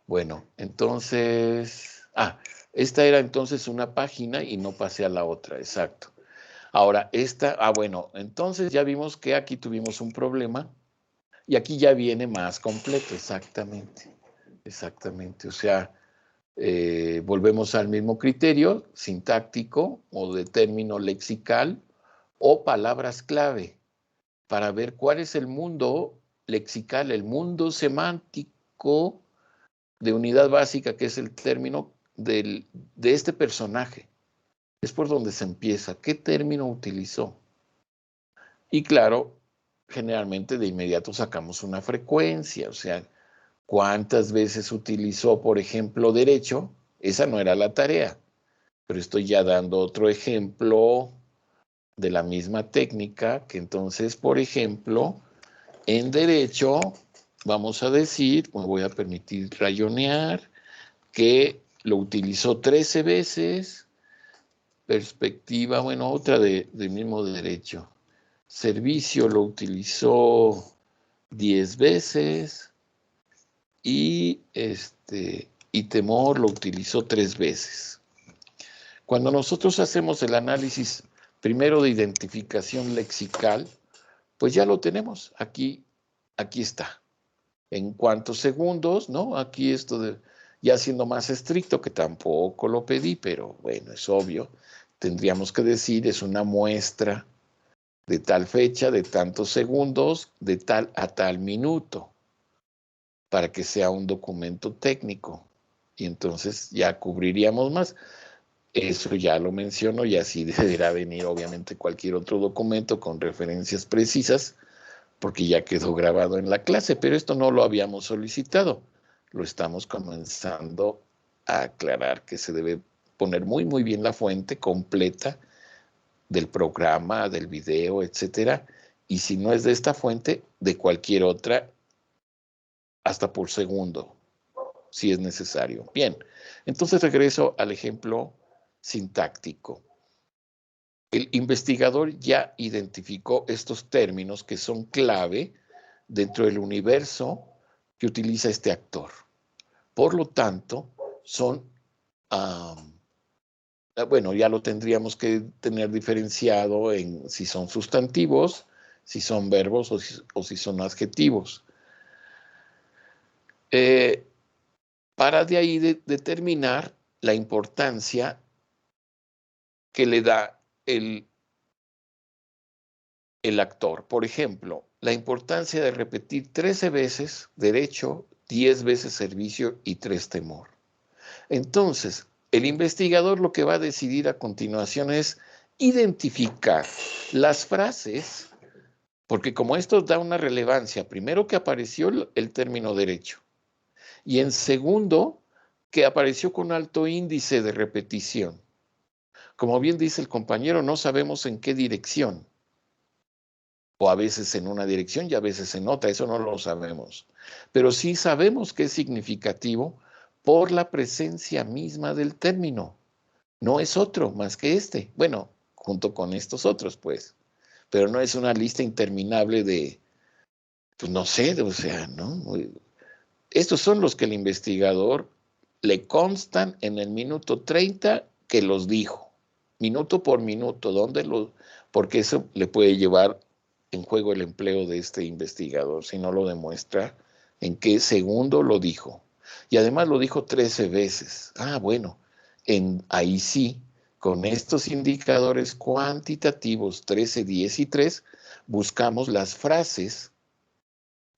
Bueno, entonces, esta era entonces una página y no pasé a la otra, exacto. Ahora, bueno, entonces ya vimos que aquí tuvimos un problema y aquí ya viene más completo, exactamente, exactamente. O sea, volvemos al mismo criterio sintáctico o de término lexical o palabras clave para ver cuál es el mundo lexical, el mundo semántico de unidad básica, que es el término de este personaje. Es por donde se empieza. ¿Qué término utilizó? Y claro, generalmente de inmediato sacamos una frecuencia, o sea, cuántas veces utilizó, por ejemplo, derecho. Esa no era la tarea, pero estoy ya dando otro ejemplo de la misma técnica, que entonces, por ejemplo, en derecho, vamos a decir, me voy a permitir rayonear, que lo utilizó 13 veces, perspectiva, bueno, otra del mismo derecho. Servicio lo utilizó 10 veces y temor lo utilizó 3 veces. Cuando nosotros hacemos el análisis primero de identificación lexical, pues ya lo tenemos. Aquí está. En cuántos segundos, ¿no? Aquí ya siendo más estricto, que tampoco lo pedí, pero bueno, es obvio. Tendríamos que decir, es una muestra de tal fecha, de tantos segundos, de tal a tal minuto, para que sea un documento técnico. Y entonces ya cubriríamos más. Eso ya lo menciono y así deberá venir obviamente cualquier otro documento con referencias precisas, porque ya quedó grabado en la clase, pero esto no lo habíamos solicitado. Lo estamos comenzando a aclarar que se debe poner muy, muy bien la fuente completa del programa, del video, etcétera. Y si no es de esta fuente, de cualquier otra, hasta por segundo, si es necesario. Bien, entonces regreso al ejemplo sintáctico. El investigador ya identificó estos términos que son clave dentro del universo que utiliza este actor. Por lo tanto, bueno, ya lo tendríamos que tener diferenciado en si son sustantivos, si son verbos o si son adjetivos. Eh, para de ahí determinar la importancia que le da el actor. Por ejemplo, la importancia de repetir 13 veces derecho, 10 veces servicio y 3 temor. Entonces, el investigador lo que va a decidir a continuación es identificar las frases, porque como esto da una relevancia, primero que apareció el término derecho y en segundo que apareció con alto índice de repetición. Como bien dice el compañero, no sabemos en qué dirección, o a veces en una dirección y a veces en otra, eso no lo sabemos. Pero sí sabemos que es significativo por la presencia misma del término. No es otro más que este. Bueno, junto con estos otros, pues. Pero no es una lista interminable pues no sé, o sea, ¿no? Estos son los que el investigador le constan en el minuto 30 que los dijo, minuto por minuto, porque eso le puede llevar en juego el empleo de este investigador, si no lo demuestra en qué segundo lo dijo. Y además lo dijo 13 veces. Bueno, ahí sí, con estos indicadores cuantitativos 13, 10 y 3, buscamos las frases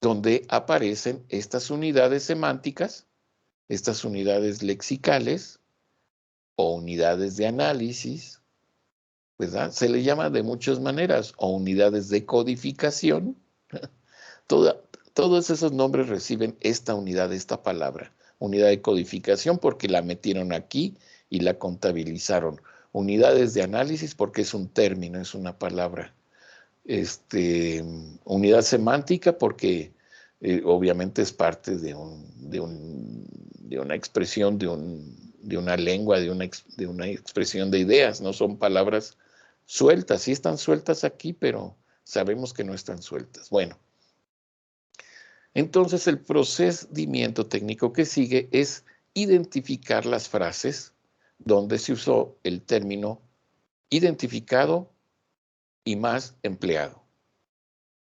donde aparecen estas unidades semánticas, estas unidades lexicales o unidades de análisis, ¿verdad? Se le llama de muchas maneras, o unidades de codificación. Todos esos nombres reciben esta unidad, esta palabra, unidad de codificación porque la metieron aquí y la contabilizaron. Unidades de análisis porque es un término, es una palabra. Unidad semántica porque obviamente es parte de una expresión, de una lengua, de una expresión de ideas, no son palabras sueltas, sí están sueltas aquí, pero sabemos que no están sueltas. Bueno, entonces el procedimiento técnico que sigue es identificar las frases donde se usó el término identificado y más empleado.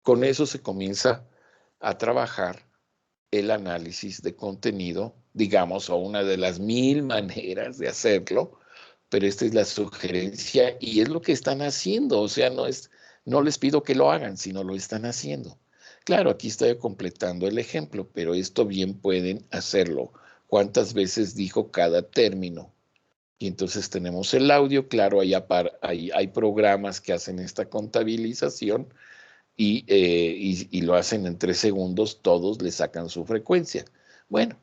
Con eso se comienza a trabajar el análisis de contenido, digamos, o una de las 1000 maneras de hacerlo, pero esta es la sugerencia y es lo que están haciendo, o sea, no les pido que lo hagan, sino lo están haciendo. Claro, aquí estoy completando el ejemplo, pero esto bien pueden hacerlo. ¿Cuántas veces dijo cada término? Y entonces tenemos el audio, claro, hay programas que hacen esta contabilización y lo hacen en 3 segundos, todos le sacan su frecuencia. Bueno,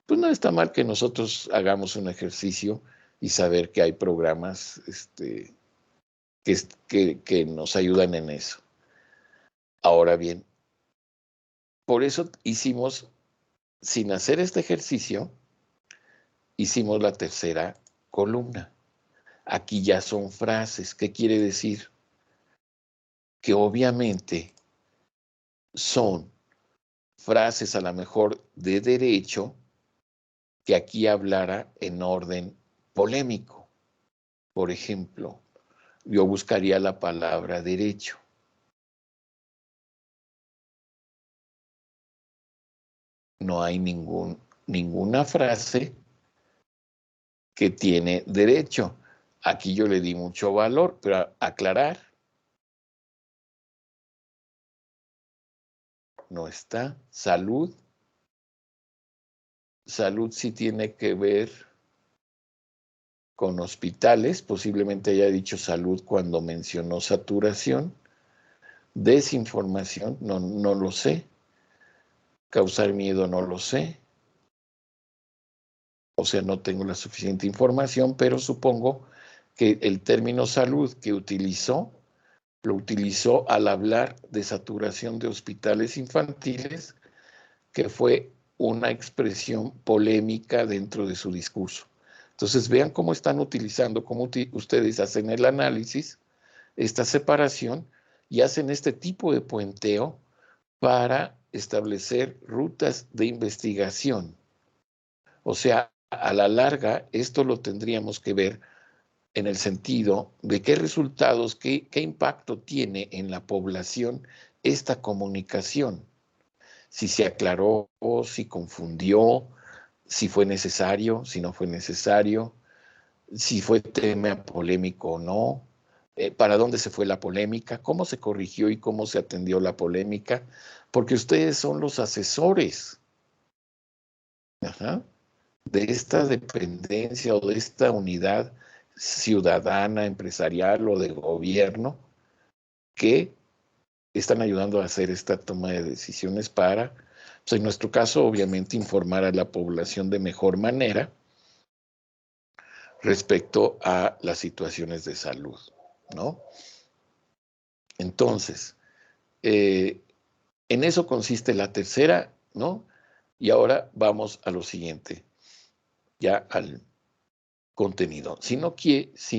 pues no está mal que nosotros hagamos un ejercicio y saber que hay programas que nos ayudan en eso. Ahora bien, por eso hicimos, sin hacer este ejercicio, hicimos la tercera columna. Aquí ya son frases. ¿Qué quiere decir? Que obviamente son frases a lo mejor de derecho que aquí hablara en orden polémico. Por ejemplo, yo buscaría la palabra derecho. No hay ninguna frase que tiene derecho. Aquí yo le di mucho valor, pero aclarar no está. Salud. Salud sí tiene que ver con hospitales, posiblemente haya dicho salud cuando mencionó saturación. Desinformación, no lo sé. Causar miedo, no lo sé. O sea, no tengo la suficiente información, pero supongo que el término salud que utilizó, lo utilizó al hablar de saturación de hospitales infantiles, que fue una expresión polémica dentro de su discurso. Entonces, vean cómo están utilizando, cómo ustedes hacen el análisis, esta separación, y hacen este tipo de puenteo para establecer rutas de investigación. O sea, a la larga, esto lo tendríamos que ver en el sentido de qué resultados, qué impacto tiene en la población esta comunicación. Si se aclaró, si confundió, si fue necesario, si no fue necesario, si fue tema polémico o no, para dónde se fue la polémica, cómo se corrigió y cómo se atendió la polémica, porque ustedes son los asesores. Ajá, de esta dependencia o de esta unidad ciudadana, empresarial o de gobierno que están ayudando a hacer esta toma de decisiones para, pues en nuestro caso, obviamente, informar a la población de mejor manera respecto a las situaciones de salud, ¿no? Entonces, en eso consiste la tercera, ¿no? Y ahora vamos a lo siguiente, ya al contenido. Si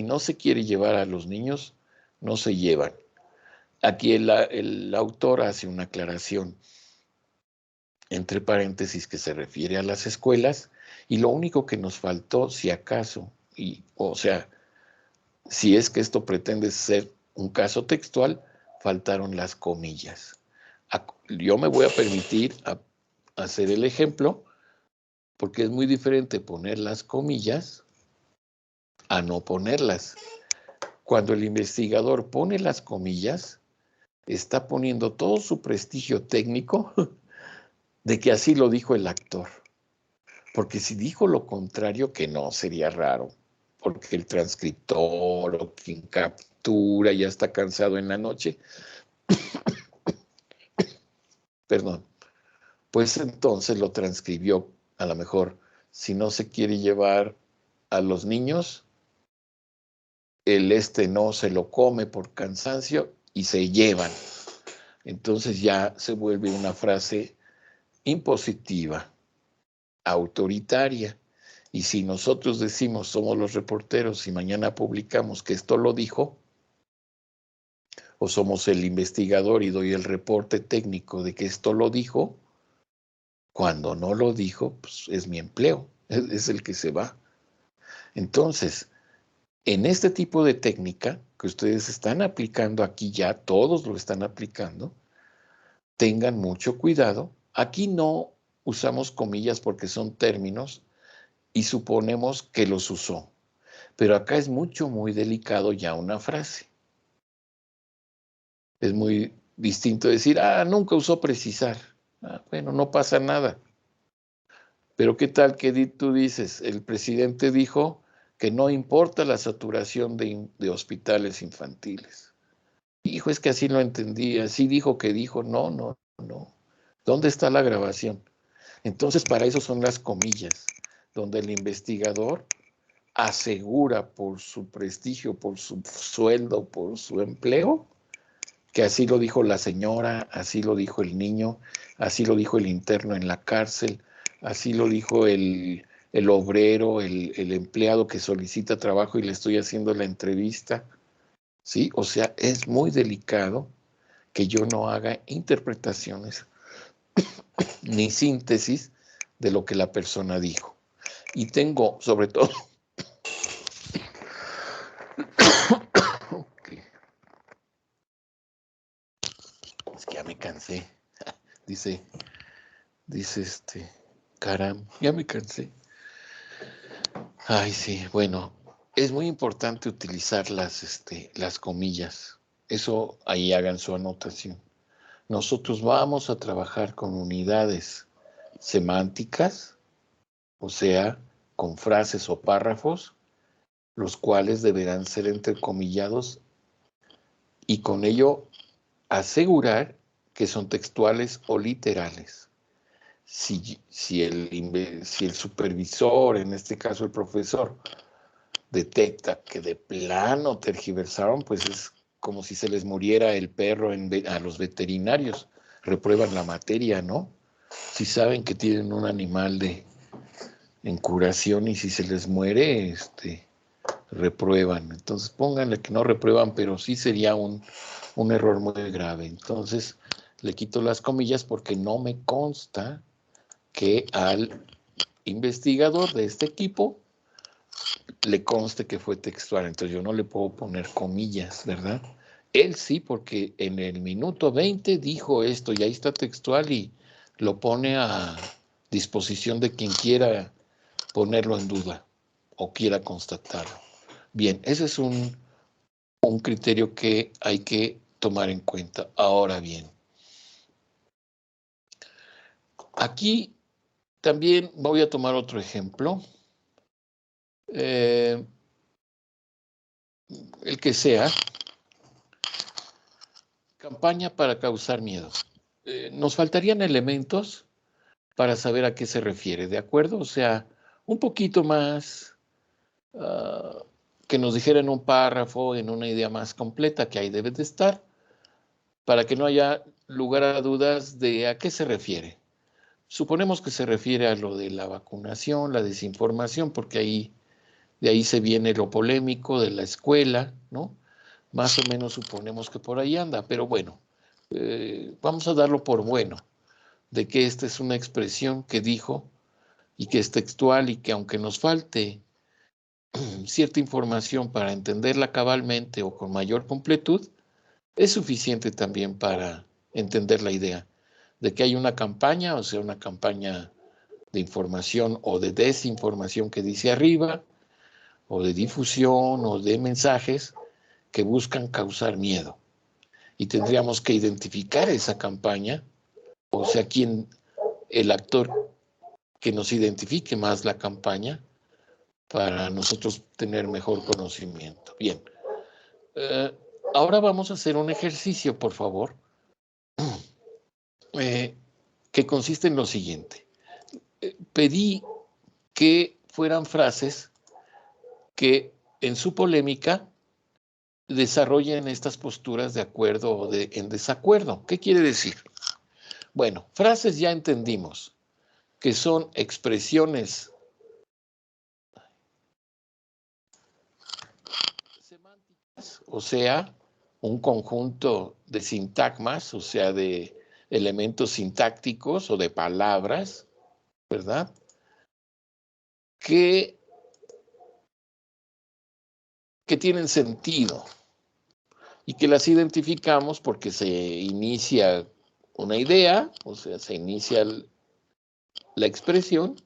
no se quiere llevar a los niños, no se llevan. Aquí el autor hace una aclaración entre paréntesis que se refiere a las escuelas y lo único que nos faltó, si acaso, o sea, si es que esto pretende ser un caso textual, faltaron las comillas. Yo me voy a permitir hacer el ejemplo porque es muy diferente poner las comillas a no ponerlas. Cuando el investigador pone las comillas, está poniendo todo su prestigio técnico de que así lo dijo el actor. Porque si dijo lo contrario, que no, sería raro. porque el transcriptor o quien captura ya está cansado en la noche, perdón, pues entonces lo transcribió. A lo mejor, si no se quiere llevar a los niños, el no se lo come por cansancio y se llevan. Entonces ya se vuelve una frase impositiva, autoritaria. Y si nosotros decimos, somos los reporteros y mañana publicamos que esto lo dijo, o somos el investigador y doy el reporte técnico de que esto lo dijo, cuando no lo dijo, pues es mi empleo, es el que se va. Entonces, en este tipo de técnica que ustedes están aplicando aquí ya, todos lo están aplicando, tengan mucho cuidado. Aquí no usamos comillas porque son términos y suponemos que los usó. Pero acá es muy delicado ya una frase. Es muy distinto decir, nunca usó precisar. Bueno, no pasa nada. Pero ¿qué tal que tú dices? El presidente dijo que no importa la saturación de hospitales infantiles. Hijo, es que así lo entendí, así dijo que dijo, no. ¿Dónde está la grabación? Entonces, para eso son las comillas, donde el investigador asegura por su prestigio, por su sueldo, por su empleo, que así lo dijo la señora, así lo dijo el niño, así lo dijo el interno en la cárcel, así lo dijo el obrero, el empleado que solicita trabajo y le estoy haciendo la entrevista. ¿Sí? O sea, es muy delicado que yo no haga interpretaciones ni síntesis de lo que la persona dijo. Y tengo, sobre todo, es que ya me cansé, dice caram, ya me cansé. Ay, sí, bueno, es muy importante utilizar las comillas. Eso ahí hagan su anotación. Nosotros vamos a trabajar con unidades semánticas, o sea, con frases o párrafos, los cuales deberán ser entrecomillados y con ello asegurar que son textuales o literales. Si el supervisor, en este caso el profesor, detecta que de plano tergiversaron, pues es como si se les muriera el perro a los veterinarios. Reprueban la materia, ¿no? Si saben que tienen un animal en curación y si se les muere, reprueban. Entonces pónganle que no reprueban, pero sí sería un error muy grave. Entonces le quito las comillas porque no me consta que al investigador de este equipo le conste que fue textual. Entonces yo no le puedo poner comillas, ¿verdad? Él sí, porque en el minuto 20 dijo esto y ahí está textual y lo pone a disposición de quien quiera ponerlo en duda o quiera constatarlo. Bien, ese es un criterio que hay que tomar en cuenta. Ahora bien, aquí también voy a tomar otro ejemplo, el que sea, campaña para causar miedo. Nos faltarían elementos para saber a qué se refiere, ¿de acuerdo? O sea, un poquito más, que nos dijera en un párrafo, en una idea más completa que ahí debe de estar, para que no haya lugar a dudas de a qué se refiere. Suponemos que se refiere a lo de la vacunación, la desinformación, porque de ahí se viene lo polémico de la escuela, ¿no? Más o menos suponemos que por ahí anda, pero bueno, vamos a darlo por bueno, de que esta es una expresión que dijo y que es textual y que aunque nos falte cierta información para entenderla cabalmente o con mayor completud, es suficiente también para entender la idea de que hay una campaña, o sea, una campaña de información o de desinformación que dice arriba, o de difusión o de mensajes que buscan causar miedo. Y tendríamos que identificar esa campaña, o sea, el actor que nos identifique más la campaña, para nosotros tener mejor conocimiento. Bien, ahora vamos a hacer un ejercicio, por favor, que consiste en lo siguiente. Pedí que fueran frases que en su polémica desarrollen estas posturas de acuerdo o en desacuerdo. ¿Qué quiere decir? Bueno, frases ya entendimos que son expresiones semánticas, o sea, un conjunto de sintagmas, o sea, de elementos sintácticos o de palabras, ¿verdad? Que tienen sentido y que las identificamos porque se inicia una idea, o sea, se inicia la expresión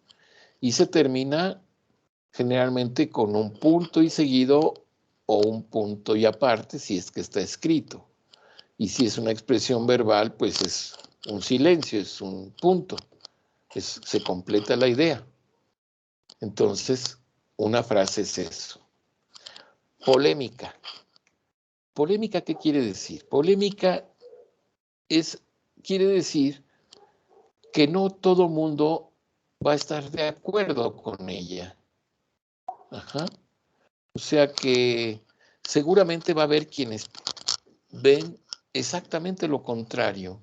y se termina generalmente con un punto y seguido o un punto y aparte si es que está escrito. Y si es una expresión verbal, pues es un silencio, es un punto, se completa la idea. Entonces, una frase es eso. Polémica. ¿Polémica qué quiere decir? Polémica quiere decir que no todo mundo va a estar de acuerdo con ella. Ajá. O sea que seguramente va a haber quienes ven exactamente lo contrario.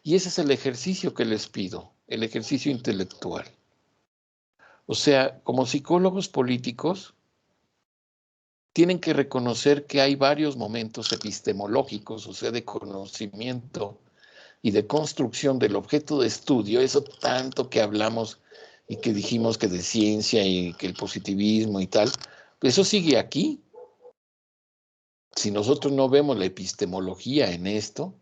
Y ese es el ejercicio que les pido, el ejercicio intelectual. O sea, como psicólogos políticos, tienen que reconocer que hay varios momentos epistemológicos, o sea, de conocimiento y de construcción del objeto de estudio, eso tanto que hablamos y que dijimos que de ciencia y que el positivismo y tal, pues eso sigue aquí. Si nosotros no vemos la epistemología en esto,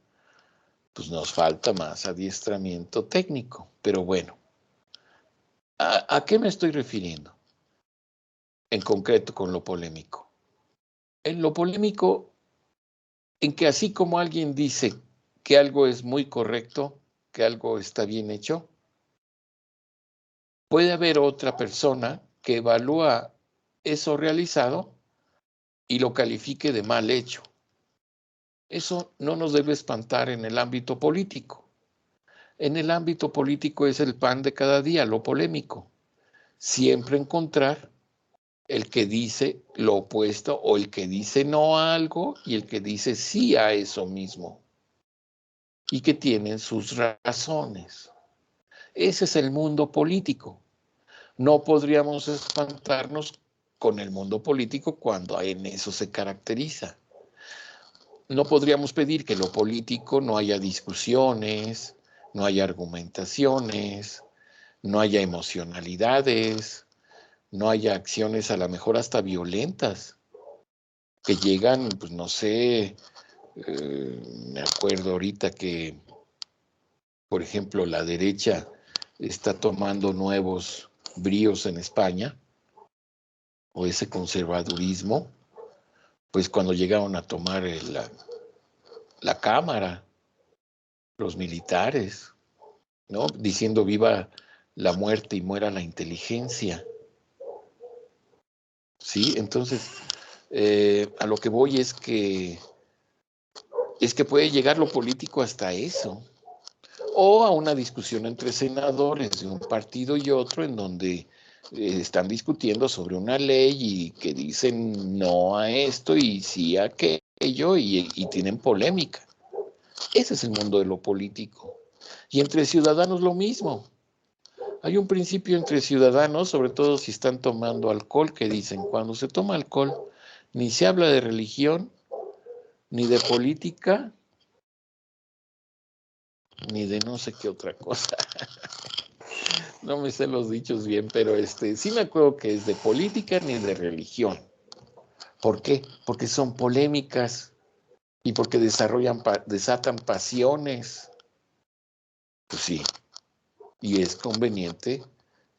pues nos falta más adiestramiento técnico. Pero bueno, ¿a qué me estoy refiriendo? En concreto con lo polémico. En lo polémico, en que así como alguien dice que algo es muy correcto, que algo está bien hecho, puede haber otra persona que evalúa eso realizado y lo califique de mal hecho. Eso no nos debe espantar en el ámbito político. En el ámbito político es el pan de cada día, lo polémico. Siempre encontrar el que dice lo opuesto o el que dice no a algo y el que dice sí a eso mismo y que tienen sus razones. Ese es el mundo político. No podríamos espantarnos con el mundo político cuando en eso se caracteriza. No podríamos pedir que lo político no haya discusiones, no haya argumentaciones, no haya emocionalidades, no haya acciones a lo mejor hasta violentas, que llegan, pues no sé, me acuerdo ahorita que, por ejemplo, la derecha está tomando nuevos bríos en España, o ese conservadurismo, pues cuando llegaron a tomar la Cámara, los militares, ¿no? Diciendo viva la muerte y muera la inteligencia. ¿Sí? Entonces, a lo que voy es que puede llegar lo político hasta eso. O a una discusión entre senadores de un partido y otro en donde están discutiendo sobre una ley y que dicen no a esto y sí a aquello y tienen polémica. Ese es el mundo de lo político. Y entre ciudadanos lo mismo. Hay un principio entre ciudadanos, sobre todo si están tomando alcohol, que dicen, cuando se toma alcohol, ni se habla de religión, ni de política, ni de no sé qué otra cosa. No me sé los dichos bien, pero sí me acuerdo que es de política ni de religión. ¿Por qué? Porque son polémicas y porque desatan pasiones. Pues sí, y es conveniente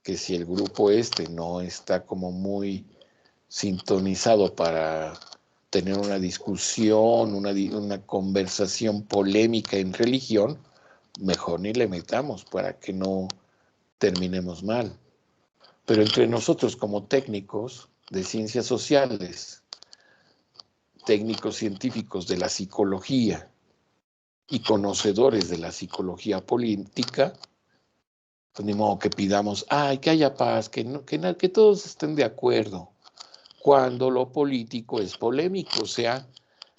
que si el grupo no está como muy sintonizado para tener una discusión, una conversación polémica en religión, mejor ni le metamos para que no terminemos mal. Pero entre nosotros como técnicos de ciencias sociales, técnicos científicos de la psicología y conocedores de la psicología política, pues ni modo que pidamos, ay, que haya paz, que todos estén de acuerdo, cuando lo político es polémico, o sea,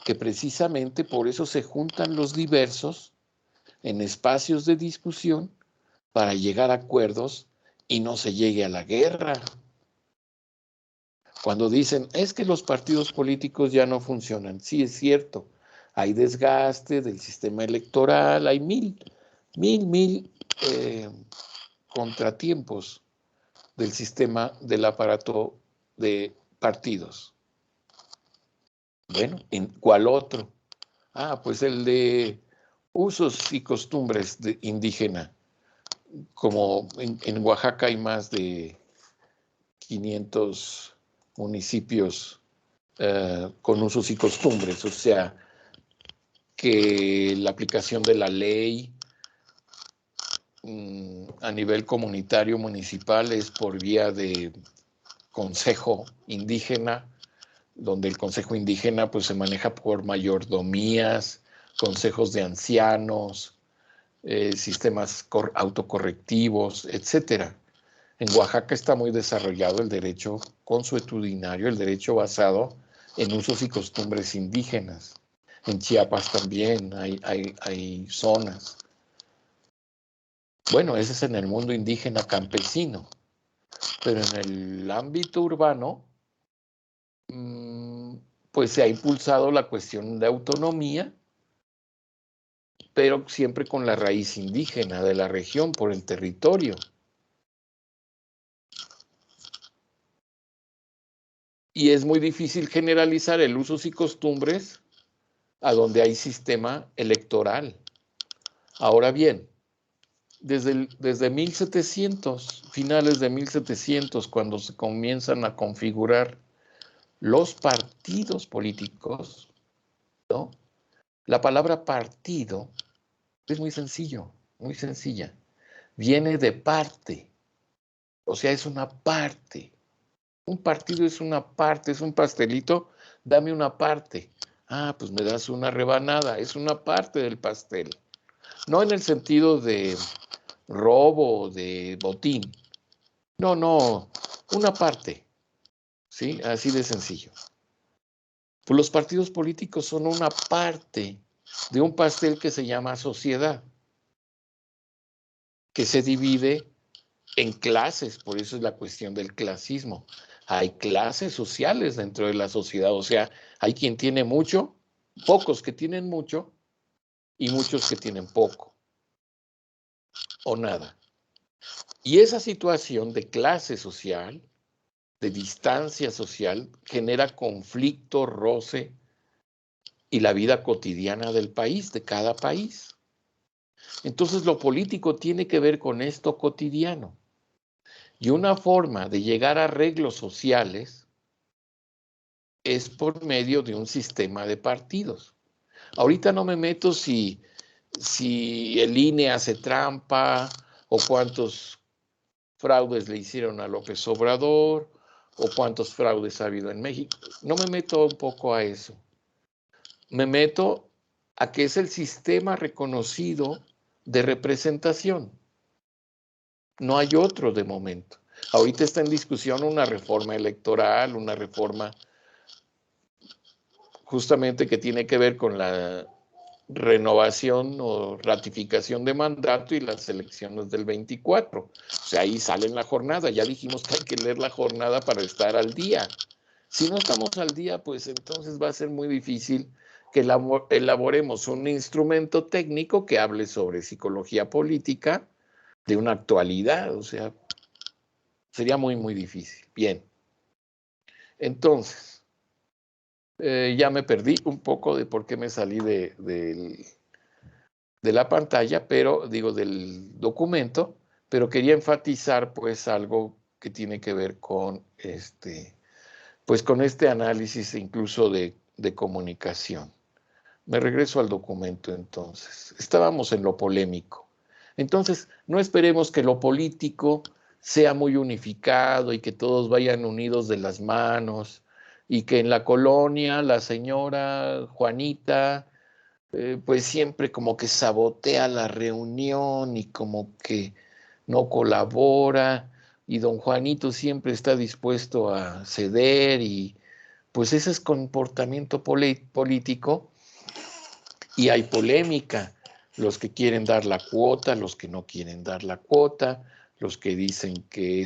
que precisamente por eso se juntan los diversos en espacios de discusión para llegar a acuerdos y no se llegue a la guerra. Cuando dicen, es que los partidos políticos ya no funcionan, sí es cierto, hay desgaste del sistema electoral, hay mil contratiempos del sistema del aparato de partidos. Bueno, ¿en cuál otro? Ah, pues el de usos y costumbres indígena. Como en Oaxaca hay más de 500 municipios con usos y costumbres, o sea, que la aplicación de la ley a nivel comunitario municipal es por vía de consejo indígena, donde el consejo indígena pues se maneja por mayordomías, consejos de ancianos, sistemas autocorrectivos, etcétera. En Oaxaca está muy desarrollado el derecho consuetudinario, el derecho basado en usos y costumbres indígenas. En Chiapas también hay zonas. Bueno, ese es en el mundo indígena campesino, pero en el ámbito urbano, pues se ha impulsado la cuestión de autonomía, pero siempre con la raíz indígena de la región por el territorio. Y es muy difícil generalizar el usos y costumbres a donde hay sistema electoral. Ahora bien, desde 1700, finales de 1700, cuando se comienzan a configurar los partidos políticos, ¿no? La palabra partido es muy sencillo, muy sencilla. Viene de parte, o sea, es una parte. Un partido es una parte, es un pastelito, dame una parte. Ah, pues me das una rebanada, es una parte del pastel. No en el sentido de robo, de botín. No, no, una parte. ¿Sí? Así de sencillo. Pues los partidos políticos son una parte de un pastel que se llama sociedad, que se divide en clases, por eso es la cuestión del clasismo. Hay clases sociales dentro de la sociedad, o sea, hay quien tiene mucho, pocos que tienen mucho y muchos que tienen poco o nada. Y esa situación de clase social, de distancia social, genera conflicto, roce y la vida cotidiana del país, de cada país. Entonces lo político tiene que ver con esto cotidiano. Y una forma de llegar a arreglos sociales es por medio de un sistema de partidos. Ahorita no me meto si el INE hace trampa o cuántos fraudes le hicieron a López Obrador o cuántos fraudes ha habido en México. No me meto un poco a eso. Me meto a que es el sistema reconocido de representación. No hay otro de momento. Ahorita está en discusión una reforma electoral, una reforma justamente que tiene que ver con la renovación o ratificación de mandato y las elecciones del 24. O sea, ahí sale en la jornada. Ya dijimos que hay que leer la jornada para estar al día. Si no estamos al día, pues entonces va a ser muy difícil que elaboremos un instrumento técnico que hable sobre psicología política de una actualidad. O sea, sería muy, muy difícil. Bien. Entonces, ya me perdí un poco de por qué me salí de la pantalla, pero digo del documento, pero quería enfatizar pues algo que tiene que ver con pues con este análisis incluso de comunicación. Me regreso al documento entonces. Estábamos en lo polémico. Entonces, no esperemos que lo político sea muy unificado y que todos vayan unidos de las manos y que en la colonia la señora Juanita pues siempre como que sabotea la reunión y como que no colabora y don Juanito siempre está dispuesto a ceder y pues ese es comportamiento político y hay polémica. Los que quieren dar la cuota, los que no quieren dar la cuota, los que dicen que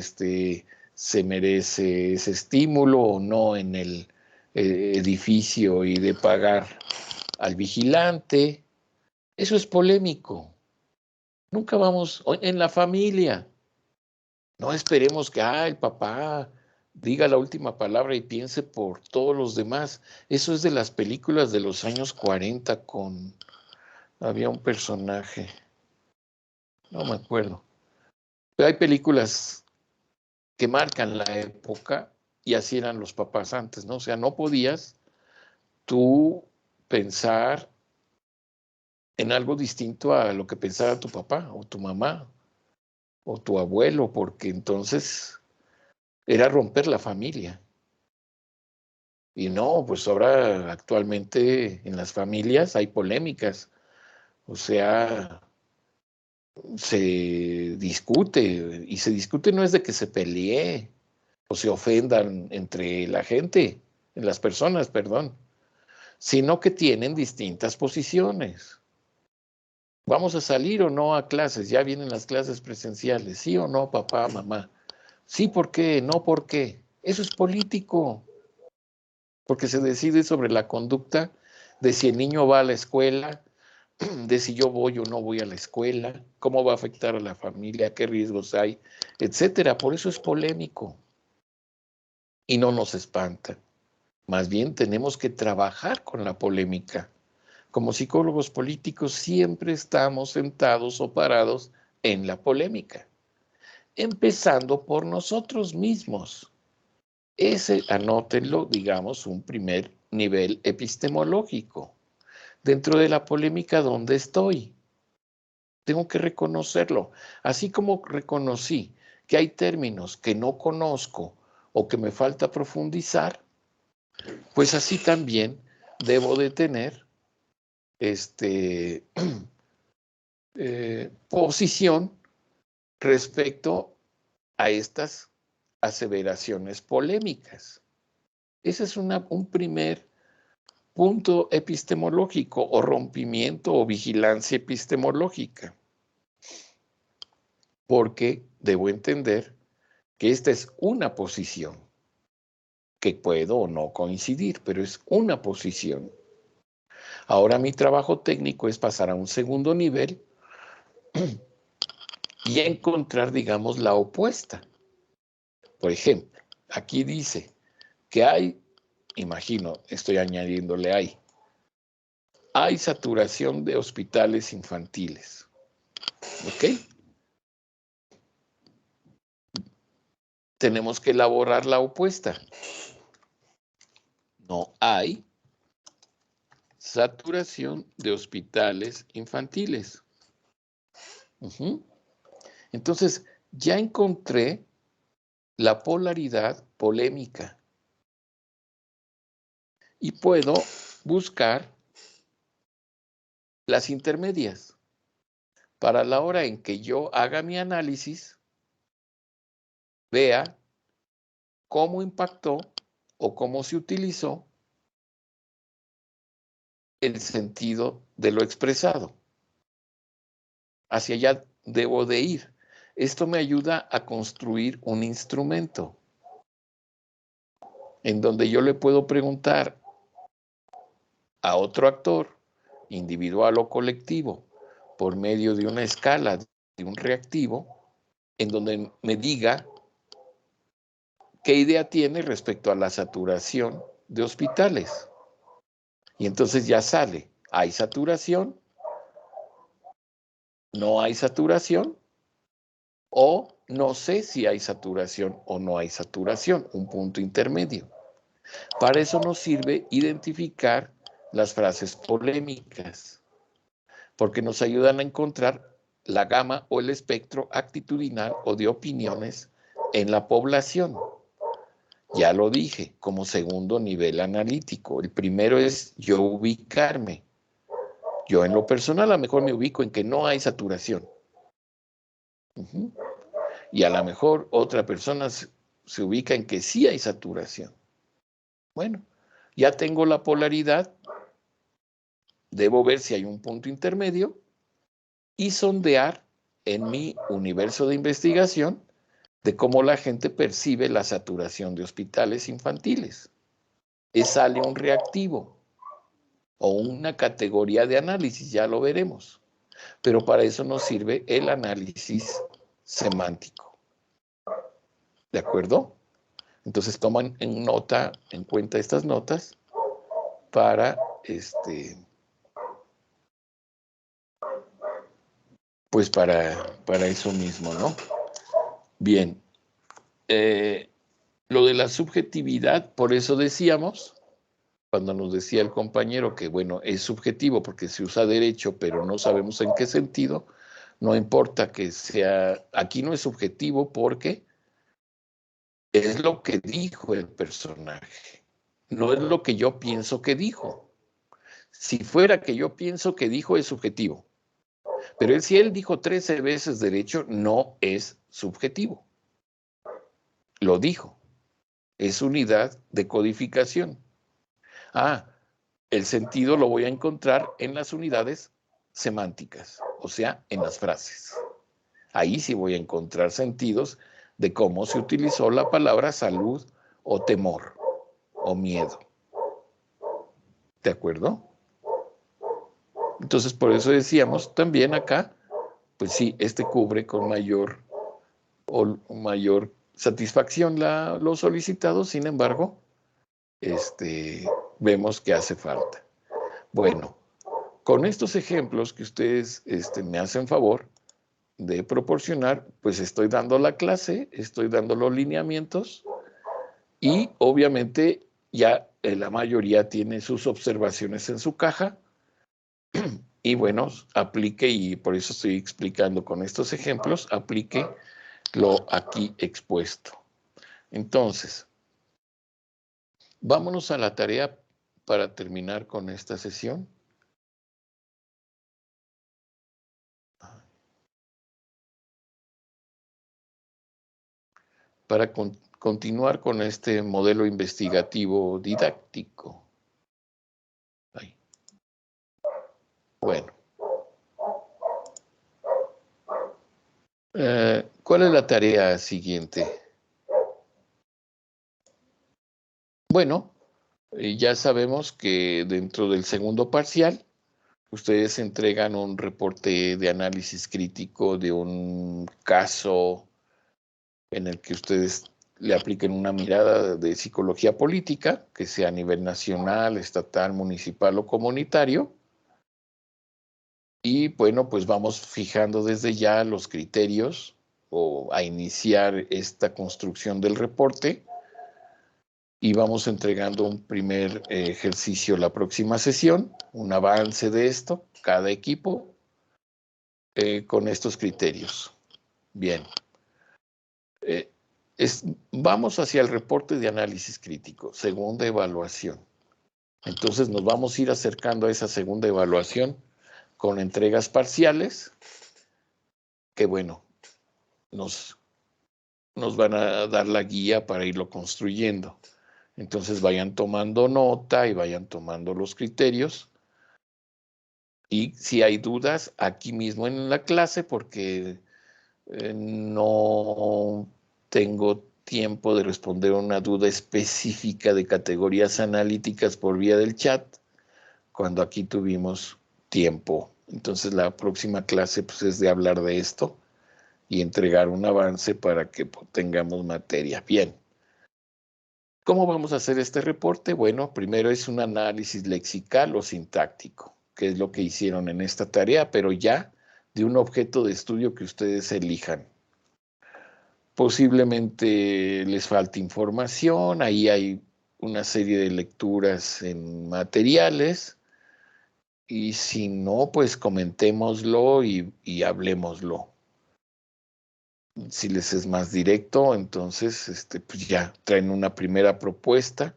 se merece ese estímulo o no en el edificio y de pagar al vigilante. Eso es polémico. Nunca vamos en la familia. No esperemos que el papá diga la última palabra y piense por todos los demás. Eso es de las películas de los años 40 había un personaje, no me acuerdo. Pero hay películas que marcan la época y así eran los papás antes, ¿no? O sea, no podías tú pensar en algo distinto a lo que pensaba tu papá o tu mamá o tu abuelo, porque entonces era romper la familia. Y no, pues ahora actualmente en las familias hay polémicas, o sea, se discute, y se discute no es de que se pelee o se ofendan entre la gente, en las personas, perdón, sino que tienen distintas posiciones. ¿Vamos a salir o no a clases? Ya vienen las clases presenciales, ¿sí o no, papá, mamá? Sí, ¿por qué? No, ¿por qué? Eso es político, porque se decide sobre la conducta de si el niño va a la escuela, de si yo voy o no voy a la escuela, cómo va a afectar a la familia, qué riesgos hay, etcétera. Por eso es polémico y no nos espanta. Más bien tenemos que trabajar con la polémica. Como psicólogos políticos siempre estamos sentados o parados en la polémica, empezando por nosotros mismos. Ese, anótenlo, digamos, un primer nivel epistemológico. Dentro de la polémica, ¿dónde estoy? Tengo que reconocerlo. Así como reconocí que hay términos que no conozco o que me falta profundizar, pues así también debo de tener posición respecto a estas aseveraciones polémicas. Ese es un primer punto epistemológico o rompimiento o vigilancia epistemológica, porque debo entender que esta es una posición, que puedo o no coincidir, pero es una posición. Ahora mi trabajo técnico es pasar a un segundo nivel y encontrar, digamos, la opuesta. Por ejemplo, aquí dice que hay, imagino, estoy añadiéndole hay saturación de hospitales infantiles. ¿Ok? Tenemos que elaborar la opuesta. No hay saturación de hospitales infantiles. Entonces, ya encontré la polaridad polémica y puedo buscar las intermedias para la hora en que yo haga mi análisis, vea cómo impactó o cómo se utilizó el sentido de lo expresado. Hacia allá debo de ir. Esto me ayuda a construir un instrumento en donde yo le puedo preguntar a otro actor, individual o colectivo, por medio de una escala de un reactivo, en donde me diga qué idea tiene respecto a la saturación de hospitales. Y entonces ya sale, ¿hay saturación? ¿No hay saturación? O no sé si hay saturación o no hay saturación, un punto intermedio. Para eso nos sirve identificar las frases polémicas, porque nos ayudan a encontrar la gama o el espectro actitudinal o de opiniones en la población. Ya lo dije, como segundo nivel analítico. El primero es yo ubicarme. Yo en lo personal a lo mejor me ubico en que no hay saturación. Y a lo mejor otra persona se ubica en que sí hay saturación. Bueno, ya tengo la polaridad, debo ver si hay un punto intermedio y sondear en mi universo de investigación de cómo la gente percibe la saturación de hospitales infantiles. Sale un reactivo o una categoría de análisis, ya lo veremos. Pero para eso nos sirve el análisis semántico. ¿De acuerdo? Entonces toman en cuenta estas notas para pues para eso mismo, ¿no? Bien. Lo de la subjetividad, por eso decíamos, cuando nos decía el compañero que, bueno, es subjetivo porque se usa derecho, pero no sabemos en qué sentido, no importa que sea, aquí no es subjetivo porque es lo que dijo el personaje, no es lo que yo pienso que dijo. Si fuera que yo pienso que dijo, es subjetivo. Pero si él dijo 13 veces derecho, no es subjetivo. Lo dijo. Es unidad de codificación. El sentido lo voy a encontrar en las unidades semánticas, o sea, en las frases. Ahí sí voy a encontrar sentidos de cómo se utilizó la palabra salud o temor o miedo. ¿De acuerdo? Entonces, por eso decíamos también acá, pues sí, cubre con mayor satisfacción lo solicitado, sin embargo, vemos que hace falta. Bueno, con estos ejemplos que ustedes me hacen favor de proporcionar, pues estoy dando la clase, estoy dando los lineamientos y obviamente ya la mayoría tiene sus observaciones en su caja y bueno, aplique, y por eso estoy explicando con estos ejemplos, aplique lo aquí expuesto. Entonces, vámonos a la tarea para terminar con esta sesión. Para continuar con este modelo investigativo didáctico. Ahí. Bueno. ¿Cuál es la tarea siguiente? Bueno, ya sabemos que dentro del segundo parcial, ustedes entregan un reporte de análisis crítico de un caso en el que ustedes le apliquen una mirada de psicología política, que sea a nivel nacional, estatal, municipal o comunitario. Y bueno, pues vamos fijando desde ya los criterios o a iniciar esta construcción del reporte y vamos entregando un primer ejercicio la próxima sesión, un avance de esto, cada equipo, con estos criterios. Bien. Vamos hacia el reporte de análisis crítico, segunda evaluación. Entonces nos vamos a ir acercando a esa segunda evaluación con entregas parciales, que bueno, nos van a dar la guía para irlo construyendo. Entonces vayan tomando nota y vayan tomando los criterios. Y si hay dudas, aquí mismo en la clase, porque no tengo tiempo de responder una duda específica de categorías analíticas por vía del chat, cuando aquí tuvimos tiempo. Entonces la próxima clase pues, es de hablar de esto y entregar un avance para que tengamos materia. Bien. ¿Cómo vamos a hacer este reporte? Bueno, primero es un análisis lexical o sintáctico, que es lo que hicieron en esta tarea, pero ya de un objeto de estudio que ustedes elijan. Posiblemente les falte información, ahí hay una serie de lecturas en materiales y si no, pues comentémoslo y hablemoslo. Si les es más directo, entonces pues ya traen una primera propuesta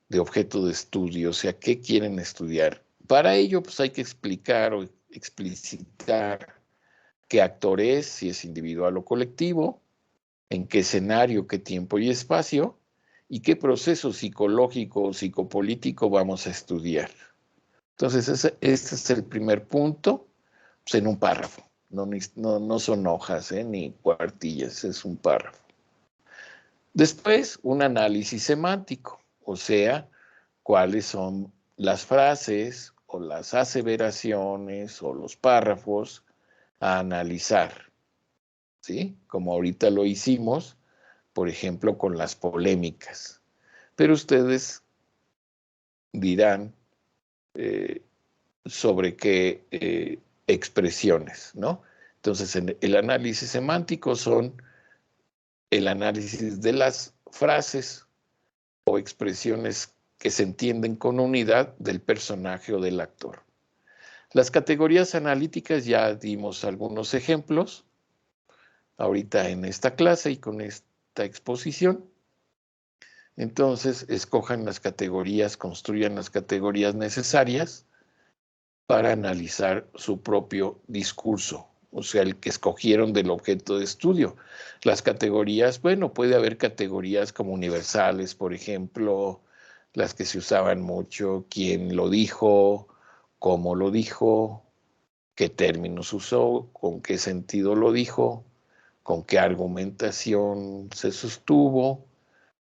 de objeto de estudio, o sea, ¿qué quieren estudiar? Para ello, pues hay que explicar o explicitar qué actor es, si es individual o colectivo, en qué escenario, qué tiempo y espacio, y qué proceso psicológico o psicopolítico vamos a estudiar. Entonces, este es el primer punto, pues en un párrafo. No son hojas, ni cuartillas, es un párrafo. Después, un análisis semántico, o sea, cuáles son las frases o las aseveraciones o los párrafos a analizar, ¿sí? Como ahorita lo hicimos, por ejemplo, con las polémicas. Pero ustedes dirán sobre qué expresiones, ¿no? Entonces, el análisis semántico son el análisis de las frases o expresiones que se entienden con unidad del personaje o del actor. Las categorías analíticas ya dimos algunos ejemplos ahorita en esta clase y con esta exposición. Entonces, escojan las categorías, construyan las categorías necesarias para analizar su propio discurso, o sea, el que escogieron del objeto de estudio. Las categorías, bueno, puede haber categorías como universales, por ejemplo, las que se usaban mucho, quién lo dijo, cómo lo dijo, qué términos usó, con qué sentido lo dijo, con qué argumentación se sostuvo,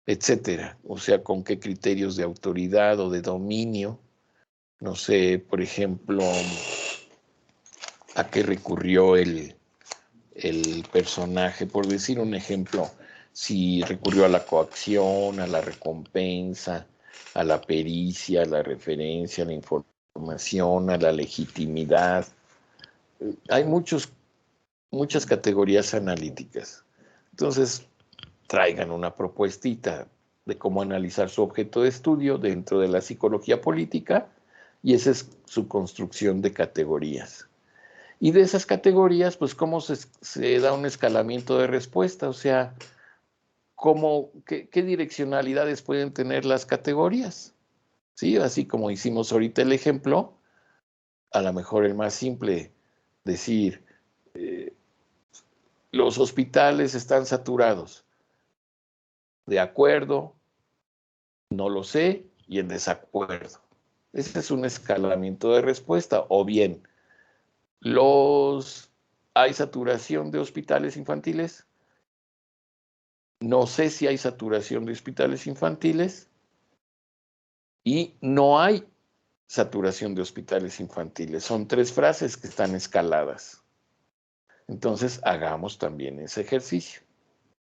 etcétera. O sea, con qué criterios de autoridad o de dominio. No sé, por ejemplo, a qué recurrió el personaje, por decir un ejemplo, si recurrió a la coacción, a la recompensa, a la pericia, a la referencia, a la información, a la legitimidad. Hay muchas categorías analíticas. Entonces, traigan una propuestita de cómo analizar su objeto de estudio dentro de la psicología política y esa es su construcción de categorías. Y de esas categorías, pues cómo se da un escalamiento de respuesta, o sea, qué direccionalidades pueden tener las categorías. ¿Sí? Así como hicimos ahorita el ejemplo, a lo mejor el más simple, decir, los hospitales están saturados. De acuerdo, no lo sé, y en desacuerdo. Ese es un escalamiento de respuesta. O bien, ¿hay saturación de hospitales infantiles? No sé si hay saturación de hospitales infantiles y no hay saturación de hospitales infantiles. Son 3 frases que están escaladas. Entonces, hagamos también ese ejercicio,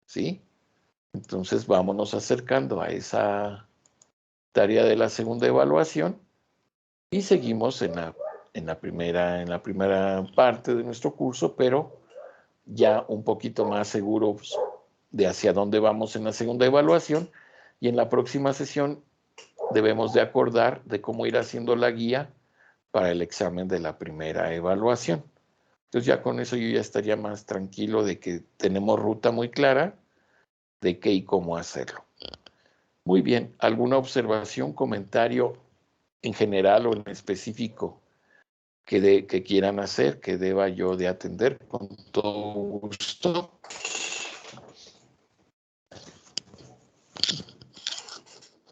¿sí? Entonces, vámonos acercando a esa tarea de la segunda evaluación y seguimos en la primera parte de nuestro curso, pero ya un poquito más seguros de hacia dónde vamos en la segunda evaluación y en la próxima sesión debemos de acordar de cómo ir haciendo la guía para el examen de la primera evaluación. Entonces ya con eso yo ya estaría más tranquilo de que tenemos ruta muy clara de qué y cómo hacerlo. Muy bien, ¿alguna observación, comentario en general o en específico que quieran hacer, que deba yo de atender? Con todo gusto.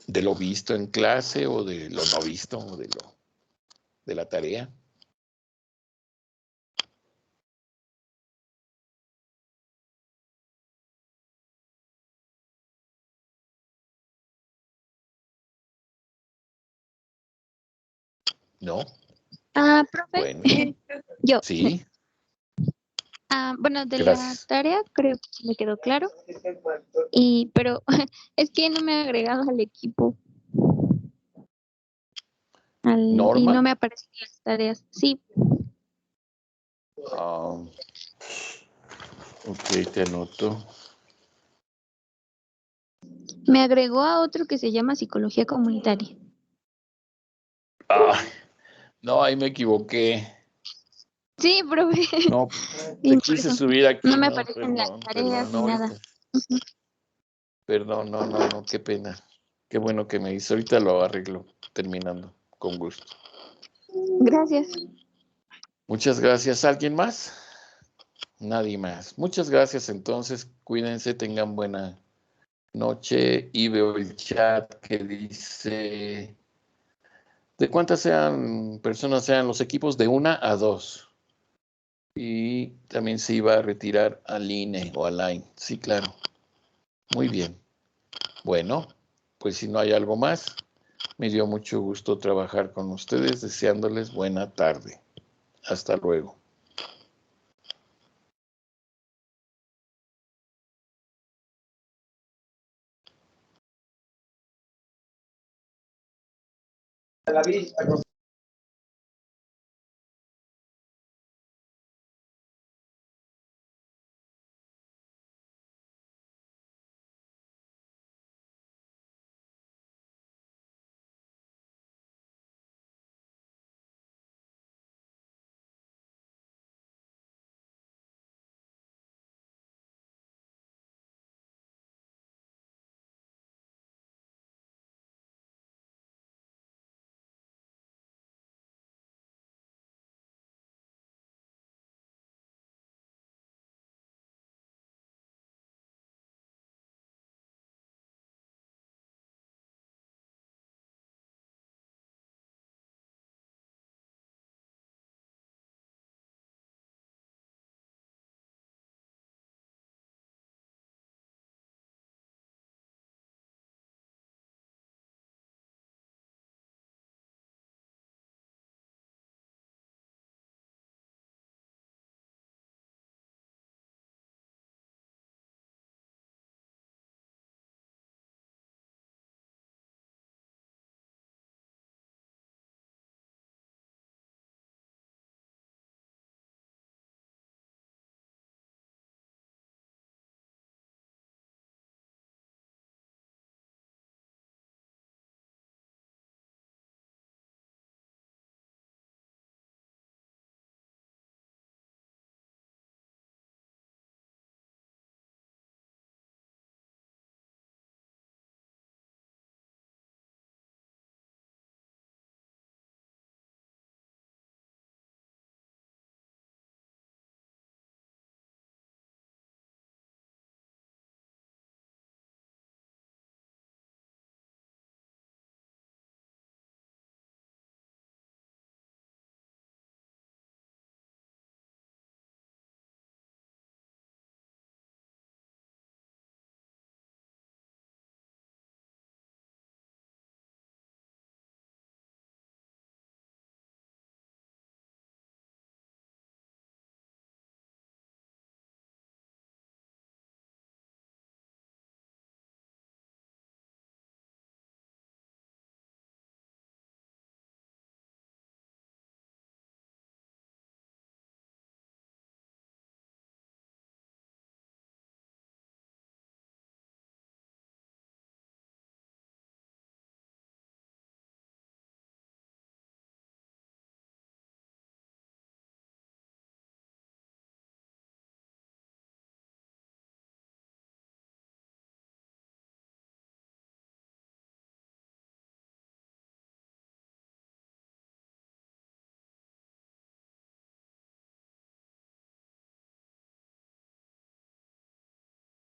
De lo visto en clase o de lo no visto o de la tarea. ¿No? Profe, Bueno, yo. sí, Bueno, de la gracias. tarea creo que sí me quedó claro, pero es que no me ha agregado al equipo y no Norma, me aparecen las tareas. Sí, ok, te anoto. me agregó a otro que se llama psicología comunitaria. No, ahí me equivoqué. Sí, profe. No, Sí, te por quise eso. subir aquí. No me No, aparecen las perdón, tareas no, ni nada. ahorita. Perdón, no, qué pena. Qué bueno que me hizo. Ahorita lo arreglo, terminando, con gusto. Gracias. Muchas gracias. ¿Alguien más? Nadie más. Muchas gracias entonces. Cuídense, tengan buena noche. Y veo el chat que dice, ¿de cuántas personas sean los equipos? De 1 a 2. Y también se iba a retirar al INE o al AIN. Sí, claro. Muy bien. Bueno, pues si no hay algo más, me dio mucho gusto trabajar con ustedes, deseándoles buena tarde. Hasta luego.